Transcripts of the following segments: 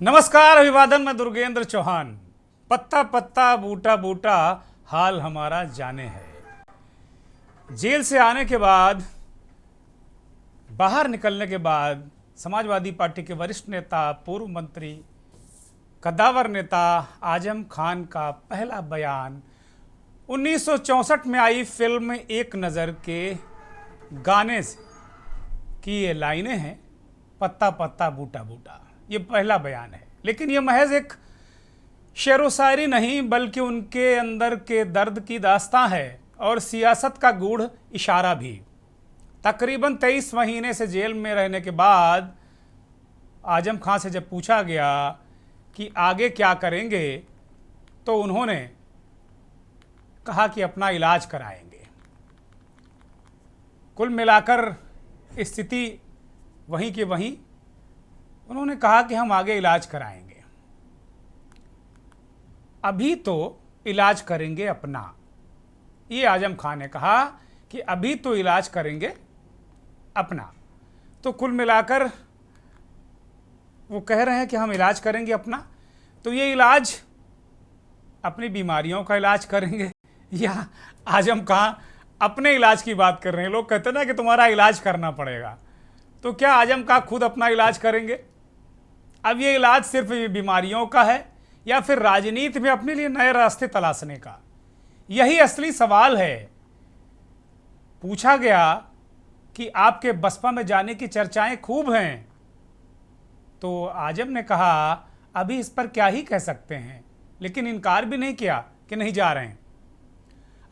नमस्कार, अभिवादन। मैं दुर्गेंद्र चौहान। पत्ता पत्ता बूटा बूटा हाल हमारा जाने है। जेल से आने के बाद, बाहर निकलने के बाद समाजवादी पार्टी के वरिष्ठ नेता, पूर्व मंत्री, कद्दावर नेता आजम खान का पहला बयान 1964 में आई फिल्म एक नज़र के गाने से की ये लाइनें हैं, पत्ता पत्ता बूटा बूटा। ये पहला बयान है, लेकिन ये महज एक शेर व शायरी नहीं, बल्कि उनके अंदर के दर्द की दास्तां है और सियासत का गूढ़ इशारा भी। तकरीबन 23 महीने से जेल में रहने के बाद आजम खान से जब पूछा गया कि आगे क्या करेंगे, तो उन्होंने कहा कि अपना इलाज कराएंगे। कुल मिलाकर स्थिति वहीं की वहीं। उन्होंने कहा कि हम आगे इलाज कराएंगे, अभी तो इलाज करेंगे अपना। ये आजम खान ने कहा कि अभी तो इलाज करेंगे अपना। तो कुल मिलाकर वो कह रहे हैं कि हम इलाज करेंगे अपना। तो ये इलाज अपनी बीमारियों का इलाज करेंगे या आजम खान अपने इलाज की बात कर रहे हैं? लोग कहते हैं ना कि तुम्हारा इलाज करना पड़ेगा, तो क्या आजम खान खुद अपना इलाज करेंगे? अब ये इलाज सिर्फ बीमारियों का है या फिर राजनीति में अपने लिए नए रास्ते तलाशने का? यही असली सवाल है। पूछा गया कि आपके बसपा में जाने की चर्चाएं खूब हैं, तो आजम ने कहा अभी इस पर क्या ही कह सकते हैं, लेकिन इनकार भी नहीं किया कि नहीं जा रहे हैं।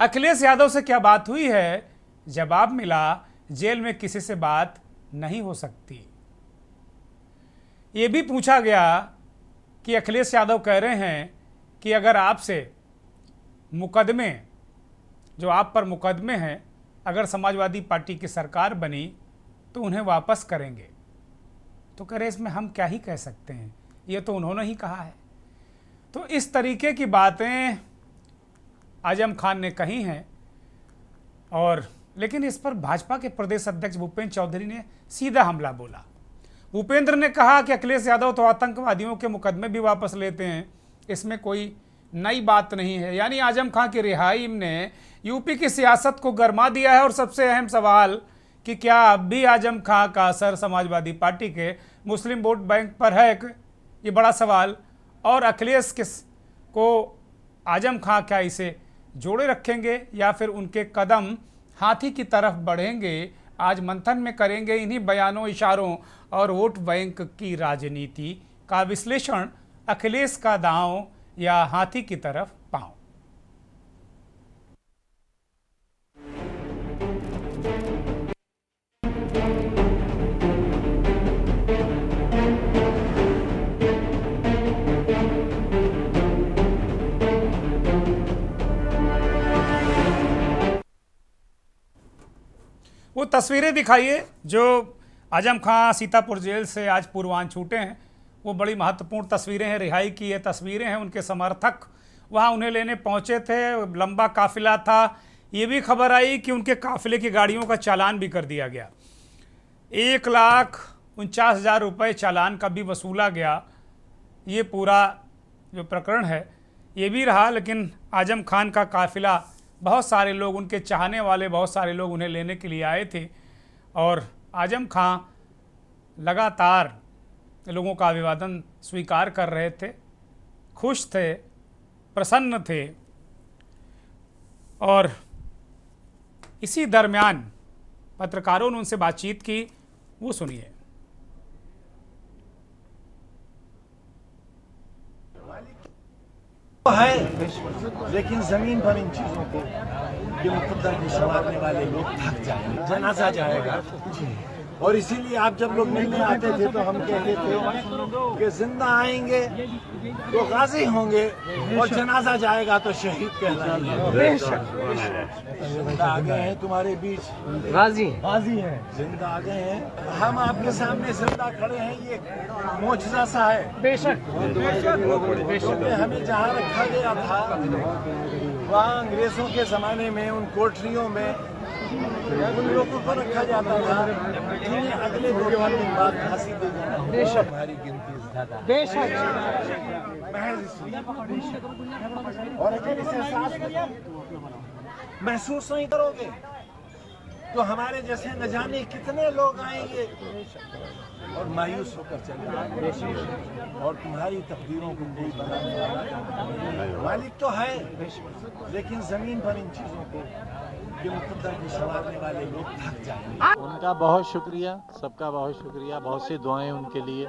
अखिलेश यादव से क्या बात हुई है? जवाब मिला, जेल में किसी से बात नहीं हो सकती। ये भी पूछा गया कि अखिलेश यादव कह रहे हैं कि अगर आपसे मुकदमे, जो आप पर मुकदमे हैं, अगर समाजवादी पार्टी की सरकार बनी तो उन्हें वापस करेंगे। तो कह रहे इसमें हम क्या ही कह सकते हैं, ये तो उन्होंने ही कहा है। तो इस तरीके की बातें आजम खान ने कही हैं। और लेकिन इस पर भाजपा के प्रदेश अध्यक्ष भूपेंद्र चौधरी ने सीधा हमला बोला। भूपेंद्र ने कहा कि अखिलेश यादव तो आतंकवादियों के मुकदमे भी वापस लेते हैं, इसमें कोई नई बात नहीं है। यानी आजम खान की रिहाई ने यूपी की सियासत को गरमा दिया है। और सबसे अहम सवाल कि क्या अब भी आजम खान का असर समाजवादी पार्टी के मुस्लिम वोट बैंक पर है? ये बड़ा सवाल। और अखिलेश को आजम खान क्या इसे जोड़े रखेंगे या फिर उनके कदम हाथी की तरफ बढ़ेंगे? आज मंथन में करेंगे इन्हीं बयानों, इशारों और वोट बैंक की राजनीति का विश्लेषण। अखिलेश का दांव या हाथी की तरफ पांव। वो तस्वीरें दिखाइए जो आजम खान सीतापुर जेल से आज पूर्वांचल छूटे हैं। वो बड़ी महत्वपूर्ण तस्वीरें हैं, रिहाई की ये तस्वीरें हैं। उनके समर्थक वहाँ उन्हें लेने पहुँचे थे, लंबा काफिला था। ये भी खबर आई कि उनके काफिले की गाड़ियों का चालान भी कर दिया गया। 1,49,000 रुपये चालान का भी वसूला गया। ये पूरा जो प्रकरण है ये भी रहा। लेकिन आजम खान का काफिला, बहुत सारे लोग, उनके चाहने वाले बहुत सारे लोग उन्हें लेने के लिए आए थे। और आजम खान लगातार लोगों का अभिवादन स्वीकार कर रहे थे, खुश थे, प्रसन्न थे। और इसी दरमियान पत्रकारों ने उनसे बातचीत की, वो सुनिए। है, लेकिन जमीन पर इन चीजों को ये मुकद्दर को संभालने वाले लोग थक जाएंगे, जनाजा जाएगा। और इसीलिए आप जब लोग मिलने आते थे तो हम कहते थे कि जिंदा आएंगे तो गाजी होंगे और जनाजा जाएगा तो शहीद कहलाएंगे। जिंदा आ गए हैं तुम्हारे बीच, गाजी हैं, जिंदा आ गए हैं। हम आपके सामने जिंदा खड़े हैं, ये मौजज़ा सा है। बेशक हमें जहाँ रखा गया था वहाँ अंग्रेजों के ज़माने में उन कोठरियों में उन लोगों को रखा जाता था जिन्हें अगले 2-3 दिन बाद फांसी दी जाए। हमारी गिनती ज्यादा महज इसलिए। और अगर इस एहसास महसूस नहीं करोगे तो हमारे जैसे न जाने कितने लोग आएंगे और मायूस होकर चले जाएंगे। और तुम्हारी तकदीरों को कोई बनाने वाला मालिक तो है, लेकिन जमीन पर इन चीजों को ये मुकद्दर को संवारने वाले लोग थक जाएंगे। उनका बहुत शुक्रिया, सबका बहुत शुक्रिया, बहुत सी दुआएं उनके लिए।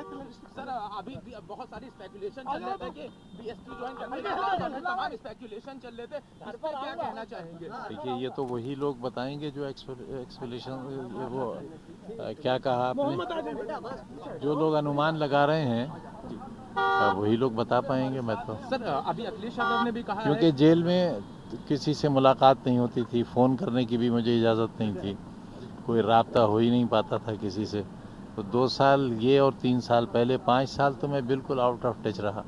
सर अभी भी बहुत सारी स्पेकुलेशन चल रहे थे कि बीएसपी ज्वाइन करने के बाद तमाम स्पेकुलेशन चल रहे थे, इस पर क्या कहना चाहेंगे? देखिए, ये तो वही लोग बताएंगे जो एक्सपेक्टेशन, वो क्या कहा आपने, जो लोग अनुमान लगा रहे हैं वही लोग बता पाएंगे। मैं तो सर अभी अखिलेश यादव ने भी कहा क्योंकि जेल में किसी से मुलाकात नहीं होती थी, फ़ोन करने की भी मुझे इजाज़त नहीं थी, कोई राब्ता हो ही नहीं पाता था किसी से। तो 2 साल ये और 3 साल पहले 5 साल तो मैं बिल्कुल आउट ऑफ टच रहा,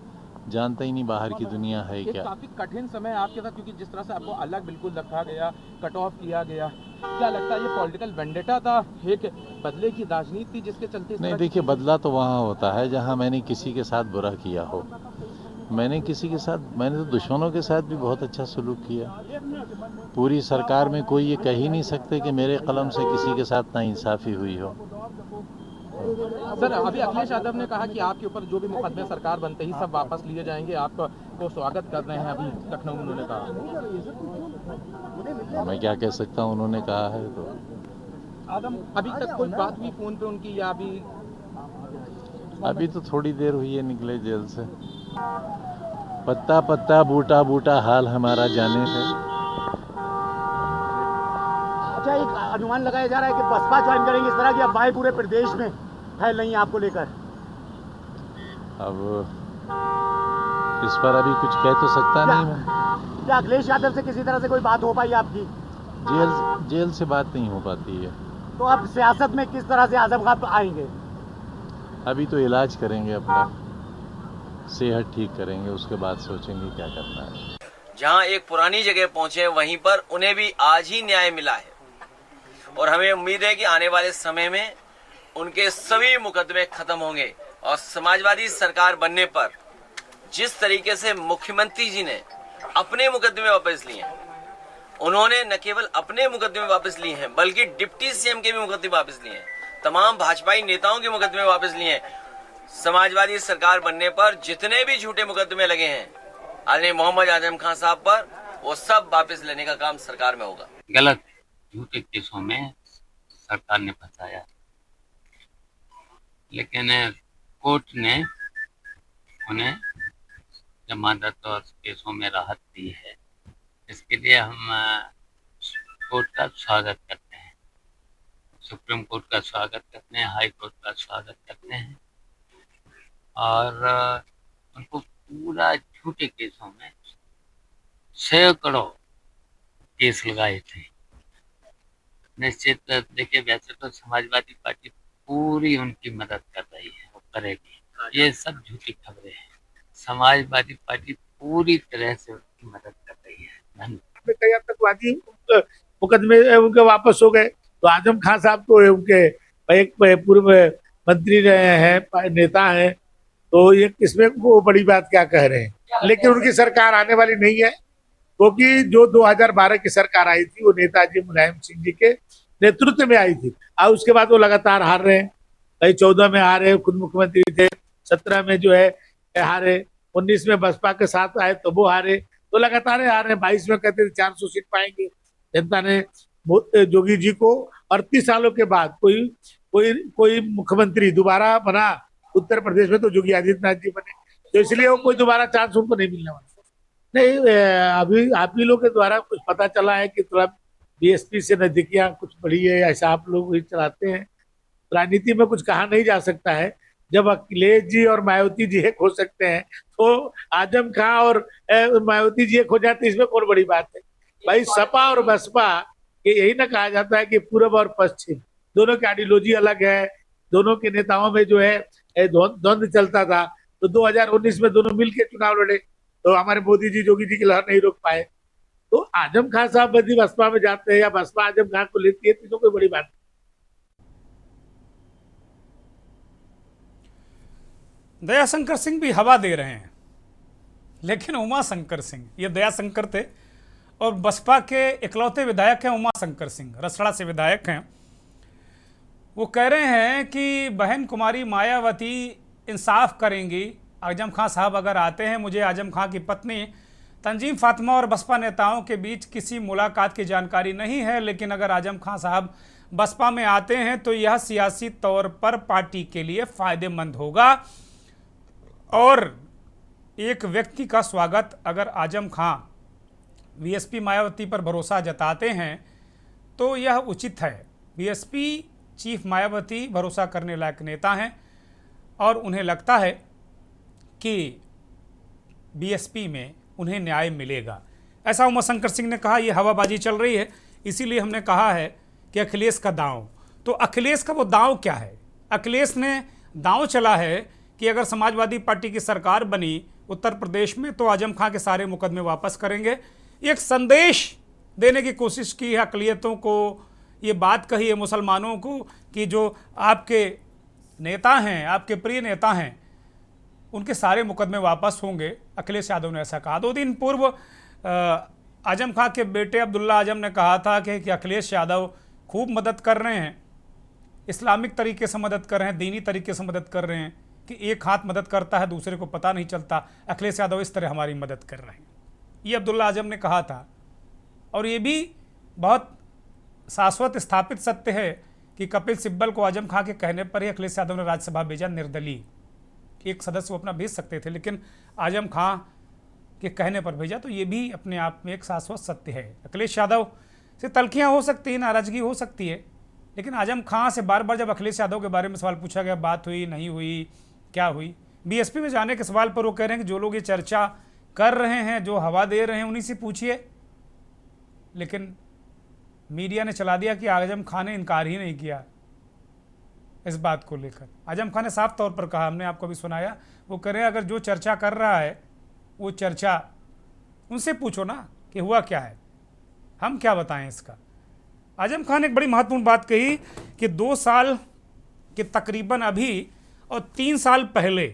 जानता ही नहीं बाहर की दुनिया है क्या। काफी कठिन समय आपके साथ, क्योंकि जिस तरह से आपको अलग बिल्कुल रखा गया, कट ऑफ किया गया, क्या लगता है ये पॉलिटिकल वेंडेटा था, एक बदले की राजनीति जिसके चलते? नहीं, देखिए, बदला तो वहाँ होता है जहाँ मैंने किसी के साथ बुरा किया हो। मैंने तो दुश्मनों के साथ भी बहुत अच्छा सलूक किया। पूरी सरकार में कोई ये कह ही नहीं सकते कि मेरे कलम से किसी के साथ नाइंसाफ़ी हुई हो। सर अभी अखिलेश यादव ने कहा कि आपके ऊपर जो भी मुकदमे सरकार बनते ही सब वापस लिए जाएंगे, आपको स्वागत कर रहे हैं। अभी लखनऊ में उन्होंने कहा, मैं क्या कह सकता हूँ, उन्होंने कहा है तो। अभी तक कोई बात हुई फोन पे उनकी, या अभी तो थोड़ी देर हुई है निकले जेल से। पत्ता पत्ता बूटा बूटा हाल हमारा जाने है। अच्छा, एक अनुमान लगाया जा रहा है कि बसपा ज्वाइन करेंगे, इस तरह की अफवाहें पूरे प्रदेश में फैल रही हैं आपको लेकर। अब इस पर अभी कुछ कह तो सकता नहीं मैं। क्या अखिलेश यादव से किसी तरह से कोई बात हो पाई आपकी? जेल से बात नहीं हो पाती है। तो अब सियासत में किस तरह से आजम खान आएंगे? अभी तो इलाज करेंगे, अपना सेहत ठीक करेंगे, उसके बाद सोचेंगे क्या करना है। जहां एक पुरानी जगह पहुंचे वहीं पर उन्हें भी आज ही न्याय मिला है, और हमें उम्मीद है कि आने वाले समय में उनके सभी मुकदमे खत्म होंगे। और समाजवादी सरकार बनने पर जिस तरीके से मुख्यमंत्री जी ने अपने मुकदमे वापस लिए हैं, उन्होंने न केवल अपने मुकदमे वापस लिए हैं बल्कि डिप्टी सीएम के भी मुकदमे वापस लिए हैं, तमाम भाजपाई नेताओं के मुकदमे वापस लिए हैं। समाजवादी सरकार बनने पर जितने भी झूठे मुकदमे लगे हैं आदरणीय मोहम्मद आजम खान साहब पर, वो सब वापस लेने का काम सरकार में होगा। गलत झूठे केसों में सरकार ने फंसाया, लेकिन कोर्ट ने उन्हें जमानत और केसों में राहत दी है। इसके लिए हम कोर्ट का स्वागत करते हैं, सुप्रीम कोर्ट का स्वागत करते हैं, हाई कोर्ट का स्वागत करते हैं। और उनको पूरा झूठे केसों में सैकड़ों केस लगाए थे। निश्चित देखिए, वैसे तो समाजवादी पार्टी पूरी उनकी मदद कर रही है, वो करेगी। ये सब झूठी खबरें हैं। समाजवादी पार्टी पूरी तरह से उनकी मदद कर रही है। धन्यवाद। कई आतंकवादी मुकदमे उनके वापस हो गए, तो आजम खान साहब तो उनके एक पूर्व मंत्री रहे हैं, नेता हैं, तो ये इसमें वो बड़ी बात क्या कह रहे हैं। लेकिन उनकी सरकार आने वाली नहीं है, क्योंकि जो 2012 की सरकार आई थी वो नेताजी मुलायम सिंह जी के नेतृत्व में आई थी, और उसके बाद वो लगातार हार रहे हैं। कई 14 में हारे, खुद मुख्यमंत्री थे, 17 में जो है हारे, 19 में बसपा के साथ आए तो वो हारे, तो लगातार हार रहे हैं। 22 में कहते थे 400 सीट पाएंगे, जनता ने जोगी जी को 38 सालों के बाद कोई मुख्यमंत्री दोबारा बना उत्तर प्रदेश में, तो योगी आदित्यनाथ जी बने, तो इसलिए वो कोई दोबारा चांस उनको नहीं मिलने वाला। नहीं, अभी आप ही लोग के द्वारा कुछ पता चला है कि थोड़ा बीएसपी से नजदीकियां कुछ बढ़ी है, ऐसा आप लोग ही चलाते हैं। राजनीति में कुछ कहा नहीं जा सकता है। जब अखिलेश जी और मायावती जी एक हो सकते हैं, तो आजम खान और मायावती जी एक हो जाते, इसमें कौन बड़ी बात है भाई। सपा और बसपा के यही ना कहा जाता है कि पूर्व और पश्चिम दोनों की आइडियोलॉजी अलग है, दोनों के नेताओं में जो है द्वंद्व चलता था। तो 2019 में दोनों मिलकर चुनाव लड़े, तो हमारे मोदी जी जोगी जी की लहर नहीं रोक पाए। तो आजम खान साहब यदि बसपा में जाते हैं या बसपा आजम खान को लेती है तो कोई बड़ी बात नहीं। दयाशंकर सिंह भी हवा दे रहे हैं, लेकिन उमा शंकर सिंह, ये दयाशंकर थे और बसपा के इकलौते विधायक हैं उमा शंकर सिंह, रसड़ा से विधायक हैं। वो कह रहे हैं कि बहन कुमारी मायावती इंसाफ करेंगी, आजम खान साहब अगर आते हैं, मुझे आजम खान की पत्नी तंजीम फातिमा और बसपा नेताओं के बीच किसी मुलाकात की जानकारी नहीं है, लेकिन अगर आजम खान साहब बसपा में आते हैं तो यह सियासी तौर पर पार्टी के लिए फ़ायदेमंद होगा और एक व्यक्ति का स्वागत, अगर आजम खान बीएसपी मायावती पर भरोसा जताते हैं तो यह उचित है। बीएसपी चीफ मायावती भरोसा करने लायक नेता हैं और उन्हें लगता है कि बीएसपी में उन्हें न्याय मिलेगा, ऐसा उमा शंकर सिंह ने कहा। यह हवाबाजी चल रही है, इसीलिए हमने कहा है कि अखिलेश का दांव, तो अखिलेश का वो दांव क्या है? अखिलेश ने दांव चला है कि अगर समाजवादी पार्टी की सरकार बनी उत्तर प्रदेश में तो आजम खान के सारे मुकदमे वापस करेंगे। एक संदेश देने की कोशिश की है अक़लियतों को, ये बात कही है मुसलमानों को कि जो आपके नेता हैं, आपके प्रिय नेता हैं, उनके सारे मुकदमे वापस होंगे। अखिलेश यादव ने ऐसा कहा। 2 दिन पूर्व आजम खान के बेटे अब्दुल्ला आजम ने कहा था कि अखिलेश यादव खूब मदद कर रहे हैं, इस्लामिक तरीके से मदद कर रहे हैं, दीनी तरीके से मदद कर रहे हैं, कि एक हाथ मदद करता है दूसरे को पता नहीं चलता। अखिलेश यादव इस तरह हमारी मदद कर रहे हैं, ये अब्दुल्ला आजम ने कहा था। और ये भी बहुत शाश्वत स्थापित सत्य है कि कपिल सिब्बल को आजम खान के कहने पर ही अखिलेश यादव ने राज्यसभा भेजा, निर्दलीय एक सदस्य वो अपना भेज सकते थे, लेकिन आजम खान के कहने पर भेजा, तो ये भी अपने आप में एक शाश्वत सत्य है। अखिलेश यादव से तल्खियाँ हो सकती हैं, नाराजगी हो सकती है, लेकिन आजम खान से बार बार जब अखिलेश यादव के बारे में सवाल पूछा गया, बात हुई नहीं हुई, क्या हुई, बीएसपी में जाने के सवाल पर वो कह रहे हैं कि जो लोग ये चर्चा कर रहे हैं, जो हवा दे रहे हैं, उन्हीं से पूछिए। लेकिन मीडिया ने चला दिया कि आजम खान ने इनकार ही नहीं किया इस बात को लेकर। आजम खान ने साफ तौर पर कहा, हमने आपको भी सुनाया, वो कह रहे हैं अगर जो चर्चा कर रहा है वो चर्चा उनसे पूछो ना कि हुआ क्या है, हम क्या बताएं इसका। आजम खान ने एक बड़ी महत्वपूर्ण बात कही कि 2 साल के तकरीबन अभी और 3 साल पहले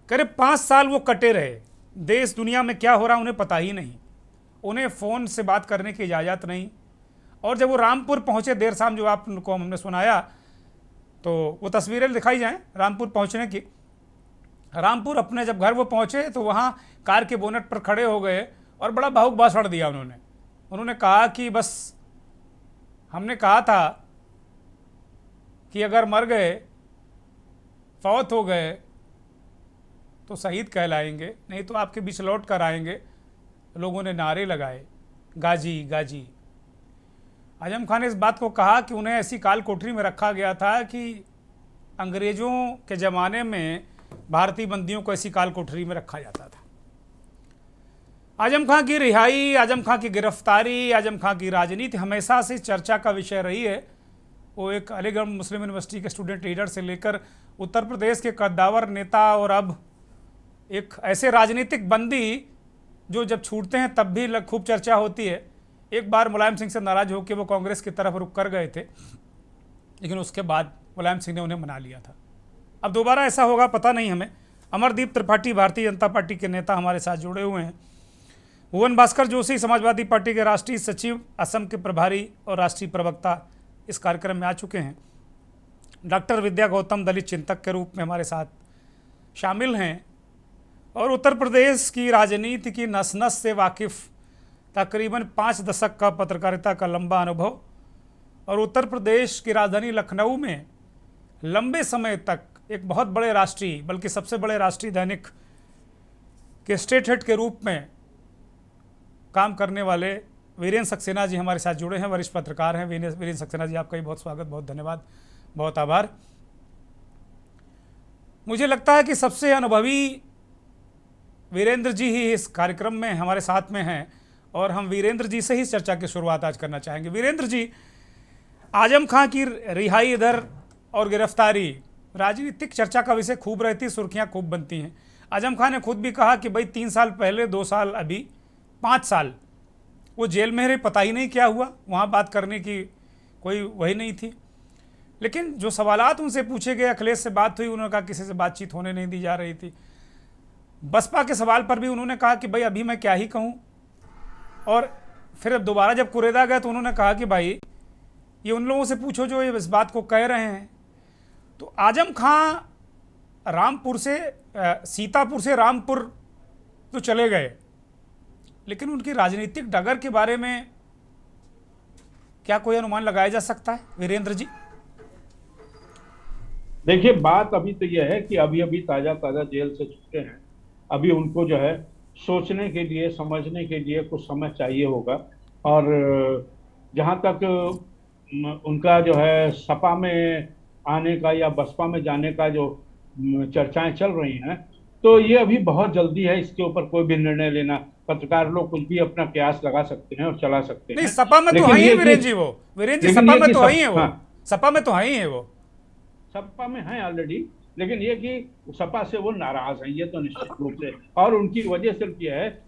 करीब 5 साल वो कटे रहे, देश दुनिया में क्या हो रहा उन्हें पता ही नहीं, उन्हें फ़ोन से बात करने की इजाज़त नहीं। और जब वो रामपुर पहुँचे देर शाम, जो आपको हमने सुनाया, तो वो तस्वीरें दिखाई जाएं रामपुर पहुँचने की। रामपुर अपने जब घर वो पहुँचे तो वहाँ कार के बोनट पर खड़े हो गए और बड़ा भावुक भाषण दिया उन्होंने कहा कि बस हमने कहा था कि अगर मर गए, फौत हो गए तो शहीद कहलाएंगे, नहीं तो आपके बीच लौट कर आएंगे। लोगों ने नारे लगाए, गाजी गाजी। आजम खान ने इस बात को कहा कि उन्हें ऐसी काल कोठरी में रखा गया था कि अंग्रेज़ों के ज़माने में भारतीय बंदियों को ऐसी काल कोठरी में रखा जाता था। आजम खान की रिहाई, आजम खान की गिरफ्तारी, आजम खान की राजनीति हमेशा से चर्चा का विषय रही है। वो एक अलीगढ़ मुस्लिम यूनिवर्सिटी के स्टूडेंट लीडर से लेकर उत्तर प्रदेश के कद्दावर नेता और अब एक ऐसे राजनीतिक बंदी जो जब छूटते हैं तब भी खूब चर्चा होती है। एक बार मुलायम सिंह से नाराज़ होकर वो कांग्रेस की तरफ रुख कर गए थे, लेकिन उसके बाद मुलायम सिंह ने उन्हें मना लिया था। अब दोबारा ऐसा होगा पता नहीं हमें। अमरदीप त्रिपाठी भारतीय जनता पार्टी के नेता हमारे साथ जुड़े हुए हैं। भुवन भास्कर जोशी समाजवादी पार्टी के राष्ट्रीय सचिव, असम के प्रभारी और राष्ट्रीय प्रवक्ता इस कार्यक्रम में आ चुके हैं। डॉक्टर विद्या गौतम दलित चिंतक के रूप में हमारे साथ शामिल हैं और उत्तर प्रदेश की राजनीति की नस नस से वाकिफ़, तकरीबन 5 दशक का पत्रकारिता का लंबा अनुभव और उत्तर प्रदेश की राजधानी लखनऊ में लंबे समय तक एक बहुत बड़े राष्ट्रीय, बल्कि सबसे बड़े राष्ट्रीय दैनिक के स्टेट हेड के रूप में काम करने वाले वीरेंद्र सक्सेना जी हमारे साथ जुड़े हैं, वरिष्ठ पत्रकार हैं। वीरेंद्र सक्सेना जी, आपका भी बहुत स्वागत, बहुत धन्यवाद, बहुत आभार। मुझे लगता है कि सबसे अनुभवी वीरेंद्र जी ही इस कार्यक्रम में हमारे साथ में हैं और हम वीरेंद्र जी से ही चर्चा की शुरुआत आज करना चाहेंगे। वीरेंद्र जी, आजम खान की रिहाई इधर और गिरफ्तारी राजनीतिक चर्चा का विषय खूब रहती, सुर्खियां खूब बनती हैं। आजम खान ने खुद भी कहा कि भाई 3 साल पहले, 2 साल अभी, 5 साल वो जेल में रहे, पता ही नहीं क्या हुआ, वहाँ बात करने की कोई वही नहीं थी। लेकिन जो सवालात उनसे पूछे गए, अखिलेश से बात हुई, उन्होंने कहा किसी से बातचीत होने नहीं दी जा रही थी। बसपा के सवाल पर भी उन्होंने कहा कि भाई अभी मैं क्या ही कहूँ। और फिर अब दोबारा जब कुरेदा गए तो उन्होंने कहा कि भाई ये उन लोगों से पूछो जो ये इस बात को कह रहे हैं। तो आजम खां रामपुर से सीतापुर से रामपुर तो चले गए, लेकिन उनकी राजनीतिक डगर के बारे में क्या कोई अनुमान लगाया जा सकता है वीरेंद्र जी? देखिए, बात अभी तो यह है कि अभी अभी ताजा जेल से छूटे हैं। अभी उनको जो है सोचने के लिए, समझने के लिए कुछ समय चाहिए होगा। और जहाँ तक उनका जो है सपा में आने का या बसपा में जाने का जो चर्चाएं चल रही हैं, तो ये अभी बहुत जल्दी है इसके ऊपर कोई भी निर्णय लेना। पत्रकार लोग कुछ भी अपना कयास लगा सकते हैं और चला सकते हैं। नहीं, सपा में तो है ही वीरेंद्र जी, वो वीरेंद्र जी सपा में तो है ही है, वो सपा में तो है ही है, वो सपा में है ऑलरेडी। लेकिन ये कि सपा से वो नाराज हैं, ये तो निश्चित रूप से। और उनकी वजह सिर्फ ये है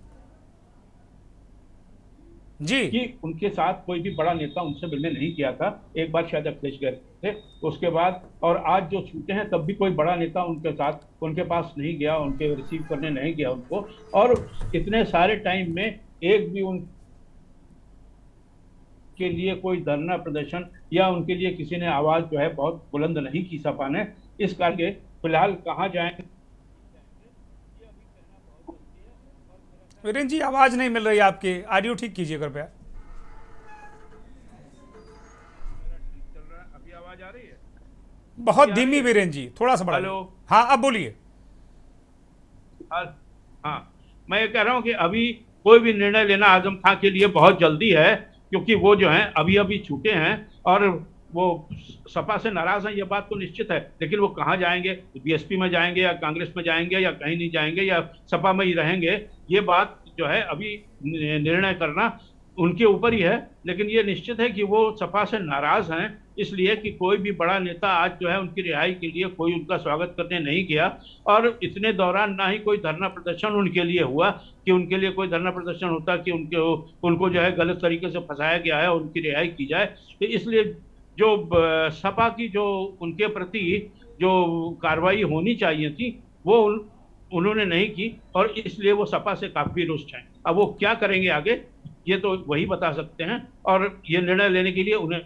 जी कि उनके साथ कोई भी बड़ा नेता उनसे मिलने नहीं किया था। एक बार शायद अखिलेश गए थे, उसके बाद और आज जो छूटे हैं तब भी कोई बड़ा नेता उनके साथ, उनके पास नहीं गया, उनके रिसीव करने नहीं गया उनको। और इतने सारे टाइम में एक भी उनके लिए कोई धरना प्रदर्शन या उनके लिए किसी ने आवाज जो है बहुत बुलंद नहीं की सपा ने। इस करके फिलहाल कहाँ जाएं? वीरेंद्र जी आवाज नहीं मिल रही आपकी, ऑडियो ठीक कीजिए कृपया। अभी आवाज आ रही है? बहुत धीमी वीरेंद्र जी, थोड़ा सा बढ़ा। हेलो, हाँ अब बोलिए। हाँ, मैं ये कह रहा हूँ कि अभी कोई भी निर्णय लेना आजम खां के लिए बहुत जल्दी है, क्योंकि वो जो है अभी अभी छूटे हैं और वो सपा से नाराज हैं, ये बात तो निश्चित है। लेकिन वो कहाँ जाएंगे, बीएसपी में जाएंगे या कांग्रेस में जाएंगे या कहीं नहीं जाएंगे या सपा में ही रहेंगे, ये बात जो है अभी निर्णय करना उनके ऊपर ही है। लेकिन ये निश्चित है कि वो सपा से नाराज हैं, इसलिए कि कोई भी बड़ा नेता आज जो है उनकी रिहाई के लिए कोई उनका स्वागत करने नहीं गया। और इतने दौरान ना ही कोई धरना प्रदर्शन उनके लिए हुआ कि उनके लिए कोई धरना प्रदर्शन होता कि उनको जो है गलत तरीके से फंसाया गया है और उनकी रिहाई की जाए। तो इसलिए जो सपा की जो उनके प्रति जो कार्रवाई होनी चाहिए थी वो उन्होंने नहीं की, और इसलिए वो सपा से काफी रुष्ट हैं। अब वो क्या करेंगे आगे, ये तो वही बता सकते हैं। और ये निर्णय लेने के लिए उन्हें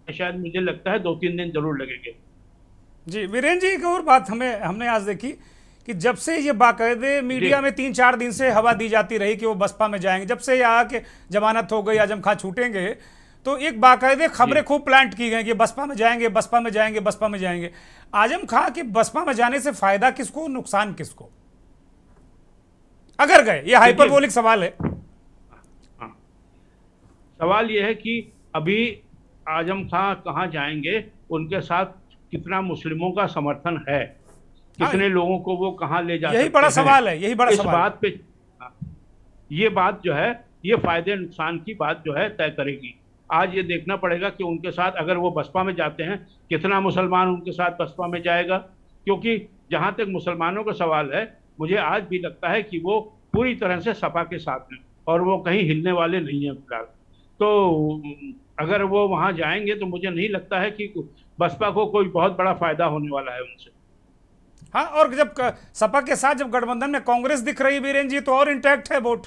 शायद, मुझे लगता है, 2-3 दिन जरूर लगेंगे। जी वीरेंद्र जी, एक और बात हमने आज देखी कि जब से ये बाकायदे मीडिया में 3-4 दिन से हवा दी जाती रही कि वो बसपा में जाएंगे, जब से यहाँ के जमानत हो गई, आजम खां छूटेंगे, तो एक बाकायदे खबरें खूब प्लांट की गई कि बसपा में जाएंगे, बसपा में जाएंगे, बसपा में जाएंगे। आजम खां के बसपा में जाने से फायदा किसको, नुकसान किसको, अगर गए? ये हाइपरबोलिक सवाल है। हाँ, सवाल ये है कि अभी आजम खां कहाँ जाएंगे, उनके साथ कितना मुस्लिमों का समर्थन है, कितने लोगों को वो कहाँ ले जा सकते हैं, यही बड़ा सवाल है, यही बड़ा सवाल। इस बात पे ये बात जो है, ये फायदे नुकसान की बात जो है तय करेगी। आज ये देखना पड़ेगा कि उनके साथ अगर वो बसपा में जाते हैं, कितना मुसलमान उनके साथ बसपा में जाएगा। क्योंकि जहाँ तक मुसलमानों का सवाल है, मुझे आज भी लगता है कि वो पूरी तरह से सपा के साथ हैं और वो कहीं हिलने वाले नहीं हैं फिलहाल। तो अगर वो वहाँ जाएंगे तो मुझे नहीं लगता है कि बसपा को कोई बहुत बड़ा फायदा होने वाला है उनसे। हाँ, और जब सपा के साथ जब गठबंधन में कांग्रेस दिख रही वीरेंद्र जी, तो और इंटैक्ट है वोट।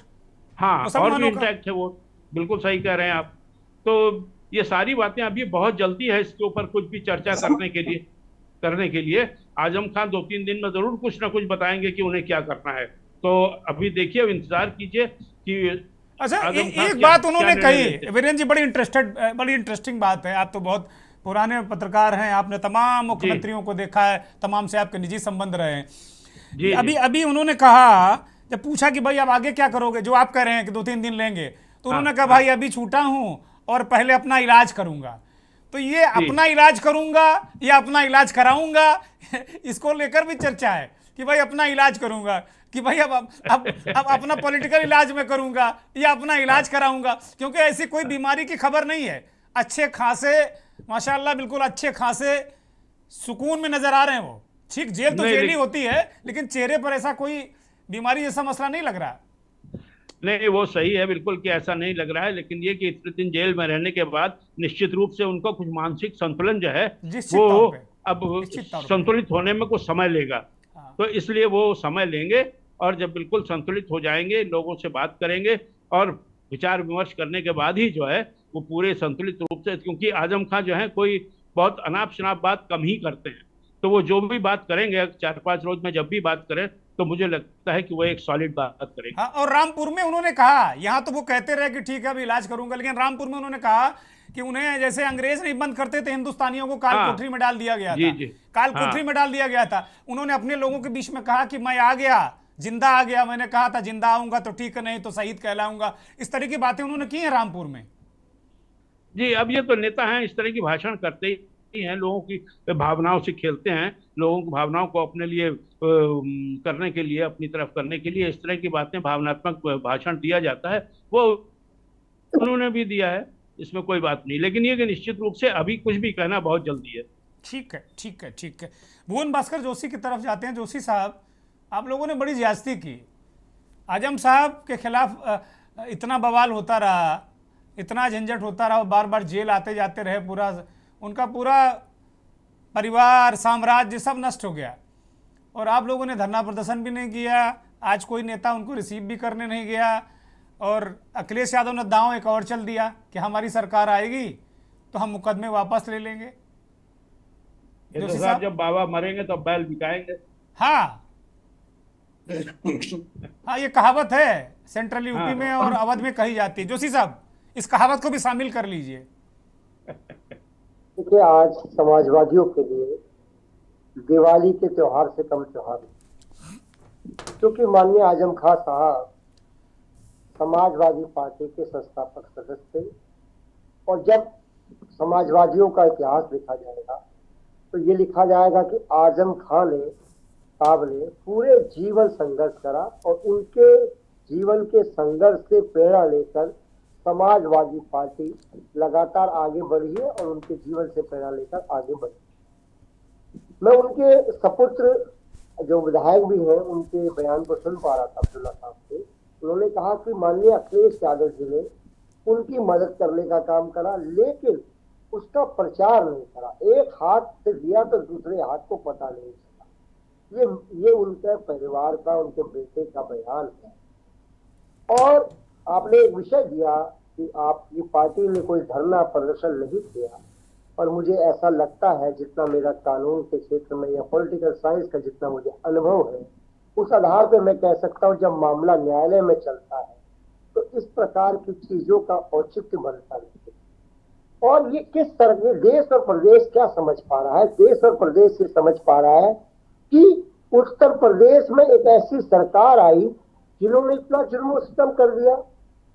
हाँ, और भी इंटैक्ट है वोट, बिल्कुल सही कह रहे हैं आप। तो ये सारी बातें अभी बहुत जल्दी है इसके ऊपर कुछ भी चर्चा करने के लिए आजम खां 2-3 दिन में जरूर कुछ ना कुछ बताएंगे कि उन्हें क्या करना है। तो अभी देखिए, अब इंतजार कीजिए कि अच्छा एक बात उन्होंने कही वीरेंद्र जी, बड़ी इंटरेस्टिंग बात है। आप तो बहुत पुराने पत्रकार हैं, आपने तमाम मुख्यमंत्रियों को देखा है, तमाम से आपके निजी संबंध रहे हैं। अभी उन्होंने कहा, जब पूछा कि भाई अब आगे क्या करोगे, जो आप कह रहे हैं कि 2-3 दिन लेंगे, तो उन्होंने कहा भाई अभी छूटा हूं और पहले अपना इलाज करूंगा। तो ये अपना इलाज करूंगा या अपना इलाज कराऊंगा, इसको लेकर भी चर्चा है कि भाई अपना इलाज करूंगा, कि भाई अब अपना पॉलिटिकल इलाज में करूंगा या अपना इलाज कराऊंगा। क्योंकि ऐसी कोई बीमारी की खबर नहीं है। अच्छे खासे माशाल्लाह, बिल्कुल अच्छे खासे सुकून में नजर आ रहे हैं वो। ठीक, जेल तो जेल ही होती है, लेकिन चेहरे पर ऐसा कोई बीमारी जैसा मसला नहीं लग रहा। नहीं, वो सही है बिल्कुल कि ऐसा नहीं लग रहा है, लेकिन ये कि इतने दिन जेल में रहने के बाद निश्चित रूप से उनको कुछ मानसिक संतुलन जो है निश्चित वो तौर पे, अब निश्चित तौर पे। संतुलित होने में कुछ समय लेगा। हाँ। तो इसलिए वो समय लेंगे, और जब बिल्कुल संतुलित हो जाएंगे, लोगों से बात करेंगे और विचार विमर्श करने के बाद ही जो है वो पूरे संतुलित रूप से, क्योंकि आजम खां जो है कोई बहुत अनाप शनाप बात कम ही करते हैं, तो वो जो भी बात करेंगे 4-5 रोज में जब भी बात करें तो मुझे लगता है कि वो एक सॉलिड बात करेंगे। हाँ, और रामपुर में उन्होंने कहा, यहाँ तो वो कहते रहे कि ठीक है अभी इलाज करूंगा, लेकिन रामपुर में उन्होंने कहा कि उन्हें जैसे अंग्रेज नहीं बंद करते थे हिंदुस्तानियों को, काल कोठरी में डाल दिया गया जी, था। जी। काल कोठरी में डाल दिया गया था। उन्होंने अपने लोगों के बीच में कहा कि मैं आ गया, जिंदा आ गया, मैंने कहा था जिंदा आऊंगा तो ठीक है, नहीं तो शहीद कहलाऊंगा। इस तरह की बातें उन्होंने की हैं रामपुर में। जी, अब ये तो नेता हैं, इस तरह की भाषण करते ही हैं, लोगों की भावनाओं से खेलते हैं, लोगों की भावनाओं को अपने लिए करने के लिए, अपनी तरफ करने के लिए इस तरह की बातें, भावनात्मक भाषण दिया जाता है, वो उन्होंने भी दिया है, इसमें कोई बात नहीं। लेकिन ये कि निश्चित रूप से अभी कुछ भी कहना बहुत जल्दी है। ठीक है, ठीक है, ठीक है। भुवन भास्कर जोशी की तरफ जाते हैं। जोशी साहब, आप लोगों ने बड़ी ज्यादती की, आजम साहब के खिलाफ इतना बवाल होता रहा, इतना झंझट होता रहा, बार बार जेल आते जाते रहे, पूरा उनका पूरा परिवार, साम्राज्य सब नष्ट हो गया, और आप लोगों ने धरना प्रदर्शन भी नहीं किया। आज कोई नेता उनको रिसीव भी करने नहीं गया, और अखिलेश यादव ने दांव एक और चल दिया कि हमारी सरकार आएगी तो हम मुकदमे वापस ले लेंगे। ये तो साहब जब बाबा मरेंगे तो बैल बिकाएंगे। हाँ हाँ, ये कहावत है, सेंट्रल यूपी में और अवध में कही जाती है। जोशी साहब, इस कहावत को भी शामिल कर लीजिए। देखिए, आज समाजवादियों के लिए दिवाली के त्योहार से कम त्योहार नहीं, क्योंकि माननीय आजम खां साहब समाजवादी पार्टी के संस्थापक सदस्य थे, और जब समाजवादियों का इतिहास लिखा जाएगा तो ये लिखा जाएगा कि आजम खां साहब ने पूरे जीवन संघर्ष करा, और उनके जीवन के संघर्ष से प्रेरणा लेकर समाजवादी पार्टी लगातार आगे बढ़ी है, और उनके जीवन से प्रेरणा लेकर आगे बढ़ी। मैं उनके सपुत्र जो विधायक भी हैं उनके बयान को सुन पा रहा था, अब्दुल्ला साहब से। उन्होंने कहा कि माननीय अखिलेश यादव जी ने उनकी मदद करने का काम करा, लेकिन उसका प्रचार नहीं करा। एक हाथ से दिया तो दूसरे हाथ को पता नहीं चला। ये उनके परिवार का, उनके बेटे का बयान है। और आपने एक विषय दिया कि आपकी पार्टी ने कोई धरना प्रदर्शन नहीं किया, और मुझे ऐसा लगता है, जितना मेरा कानून के क्षेत्र में या पॉलिटिकल साइंस का जितना मुझे अनुभव है, उस आधार पर मैं कह सकता हूँ जब मामला न्यायालय में चलता है तो इस प्रकार की चीजों का औचित्य बनता नहीं। और ये किस तरह के देश और प्रदेश क्या समझ पा रहा है? देश और प्रदेश ये समझ पा रहा है कि उत्तर प्रदेश में एक ऐसी सरकार आई जिन्होंने इतना जुर्म सितम कर दिया,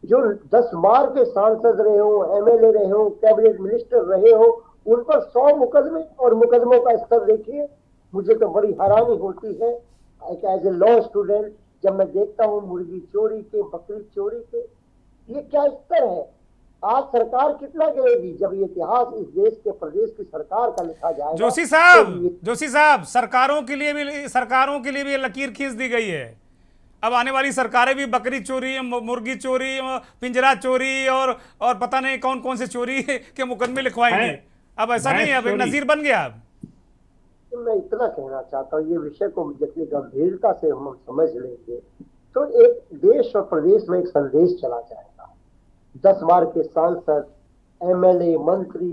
जो 10 बार के सांसद रहे हो, एमएलए रहे हो, कैबिनेट मिनिस्टर रहे हो, उन पर 100 मुकदमे, और मुकदमों का स्तर देखिए। मुझे तो बड़ी हैरानी होती है एज ए लॉ स्टूडेंट जब मैं देखता हूँ मुर्गी चोरी के, बकरी चोरी के, ये क्या स्तर है? आज सरकार कितना गिरेगी जब ये इतिहास इस देश के प्रदेश की सरकार का लिखा जाएगा? जोशी साहब, सरकारों के लिए भी लकीर खींच दी गई है। अब आने वाली सरकारें भी बकरी चोरी, मुर्गी चोरी, पिंजरा चोरी और पता नहीं कौन कौन से चोरी के मुकदमे लिखवाएंगे। अब ऐसा नहीं है, अब एक नजीर बन गया। अब मैं इतना कहना चाहता हूँ, ये विषय को जितनी गंभीरता से हम समझ लेंगे तो एक देश और प्रदेश में एक संदेश चला जाएगा। 10 बार के सांसद, एमएलए, मंत्री,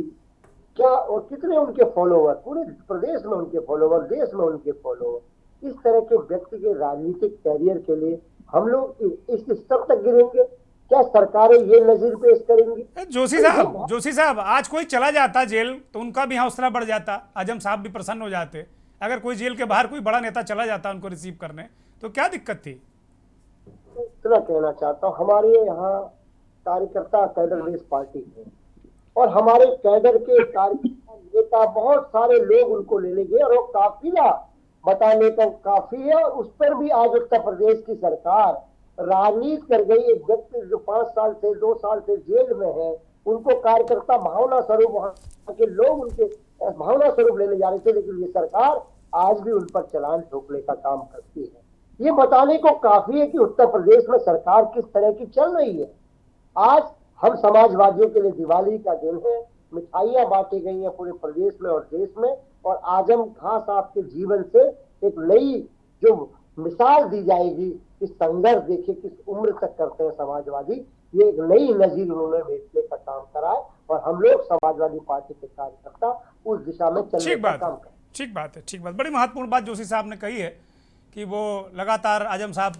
क्या और कितने उनके फॉलोवर, पूरे प्रदेश में उनके फॉलोवर, देश में उनके फॉलोवर, इस तरह के व्यक्ति के राजनीतिक कैरियर के लिए हम लोग इस स्तर तक गिरेंगे? क्या सरकारें ये नजीर पेश करेंगी? जोशी साहब, आज कोई चला जाता जेल तो उनका भी हौसला बढ़ जाता, आजम साहब भी प्रसन्न हो जाते। अगर कोई जेल के बाहर कोई बड़ा नेता चला जाता उनको रिसीव करने, तो क्या दिक्कत थी? इतना कहना चाहता हूँ, हमारे यहाँ कार्यकर्ता कैडर बेस पार्टी है, और हमारे कैडर के कार्यकर्ता नेता बहुत सारे लोग उनको ले लेंगे, और वो काफिला बताने का काफी है। और उस पर भी आज उत्तर प्रदेश की सरकार राजनीति कर गई। एक व्यक्ति जो 5 साल से 2 साल से जेल में है, उनको कार्यकर्ता भावना स्वरूप, वहां के लोग उनके भावना स्वरूप लेने जा रहे थे, लेकिन ये सरकार आज भी उन पर चालान ठोकने का काम करती है। ये बताने को काफी है कि उत्तर प्रदेश में सरकार किस तरह की चल रही है। आज हम समाजवादियों के लिए दिवाली का दिन है, मिठाइयां बांटी गई हैं पूरे प्रदेश में और देश में, और आजम खान साहब के जीवन से एक नई जो मिसाल दी जाएगी कि संघर्ष देखिए किस उम्र तक करते हैं समाजवादी, ये एक नई नजीर उन्होंने भेजने का काम करा है और हम लोग समाजवादी पार्टी के कार्यकर्ता उस दिशा में चलने का काम करें। ठीक बात है, ठीक बात। बड़ी महत्वपूर्ण बात जोशी साहब ने कही है कि वो लगातार आजम साहब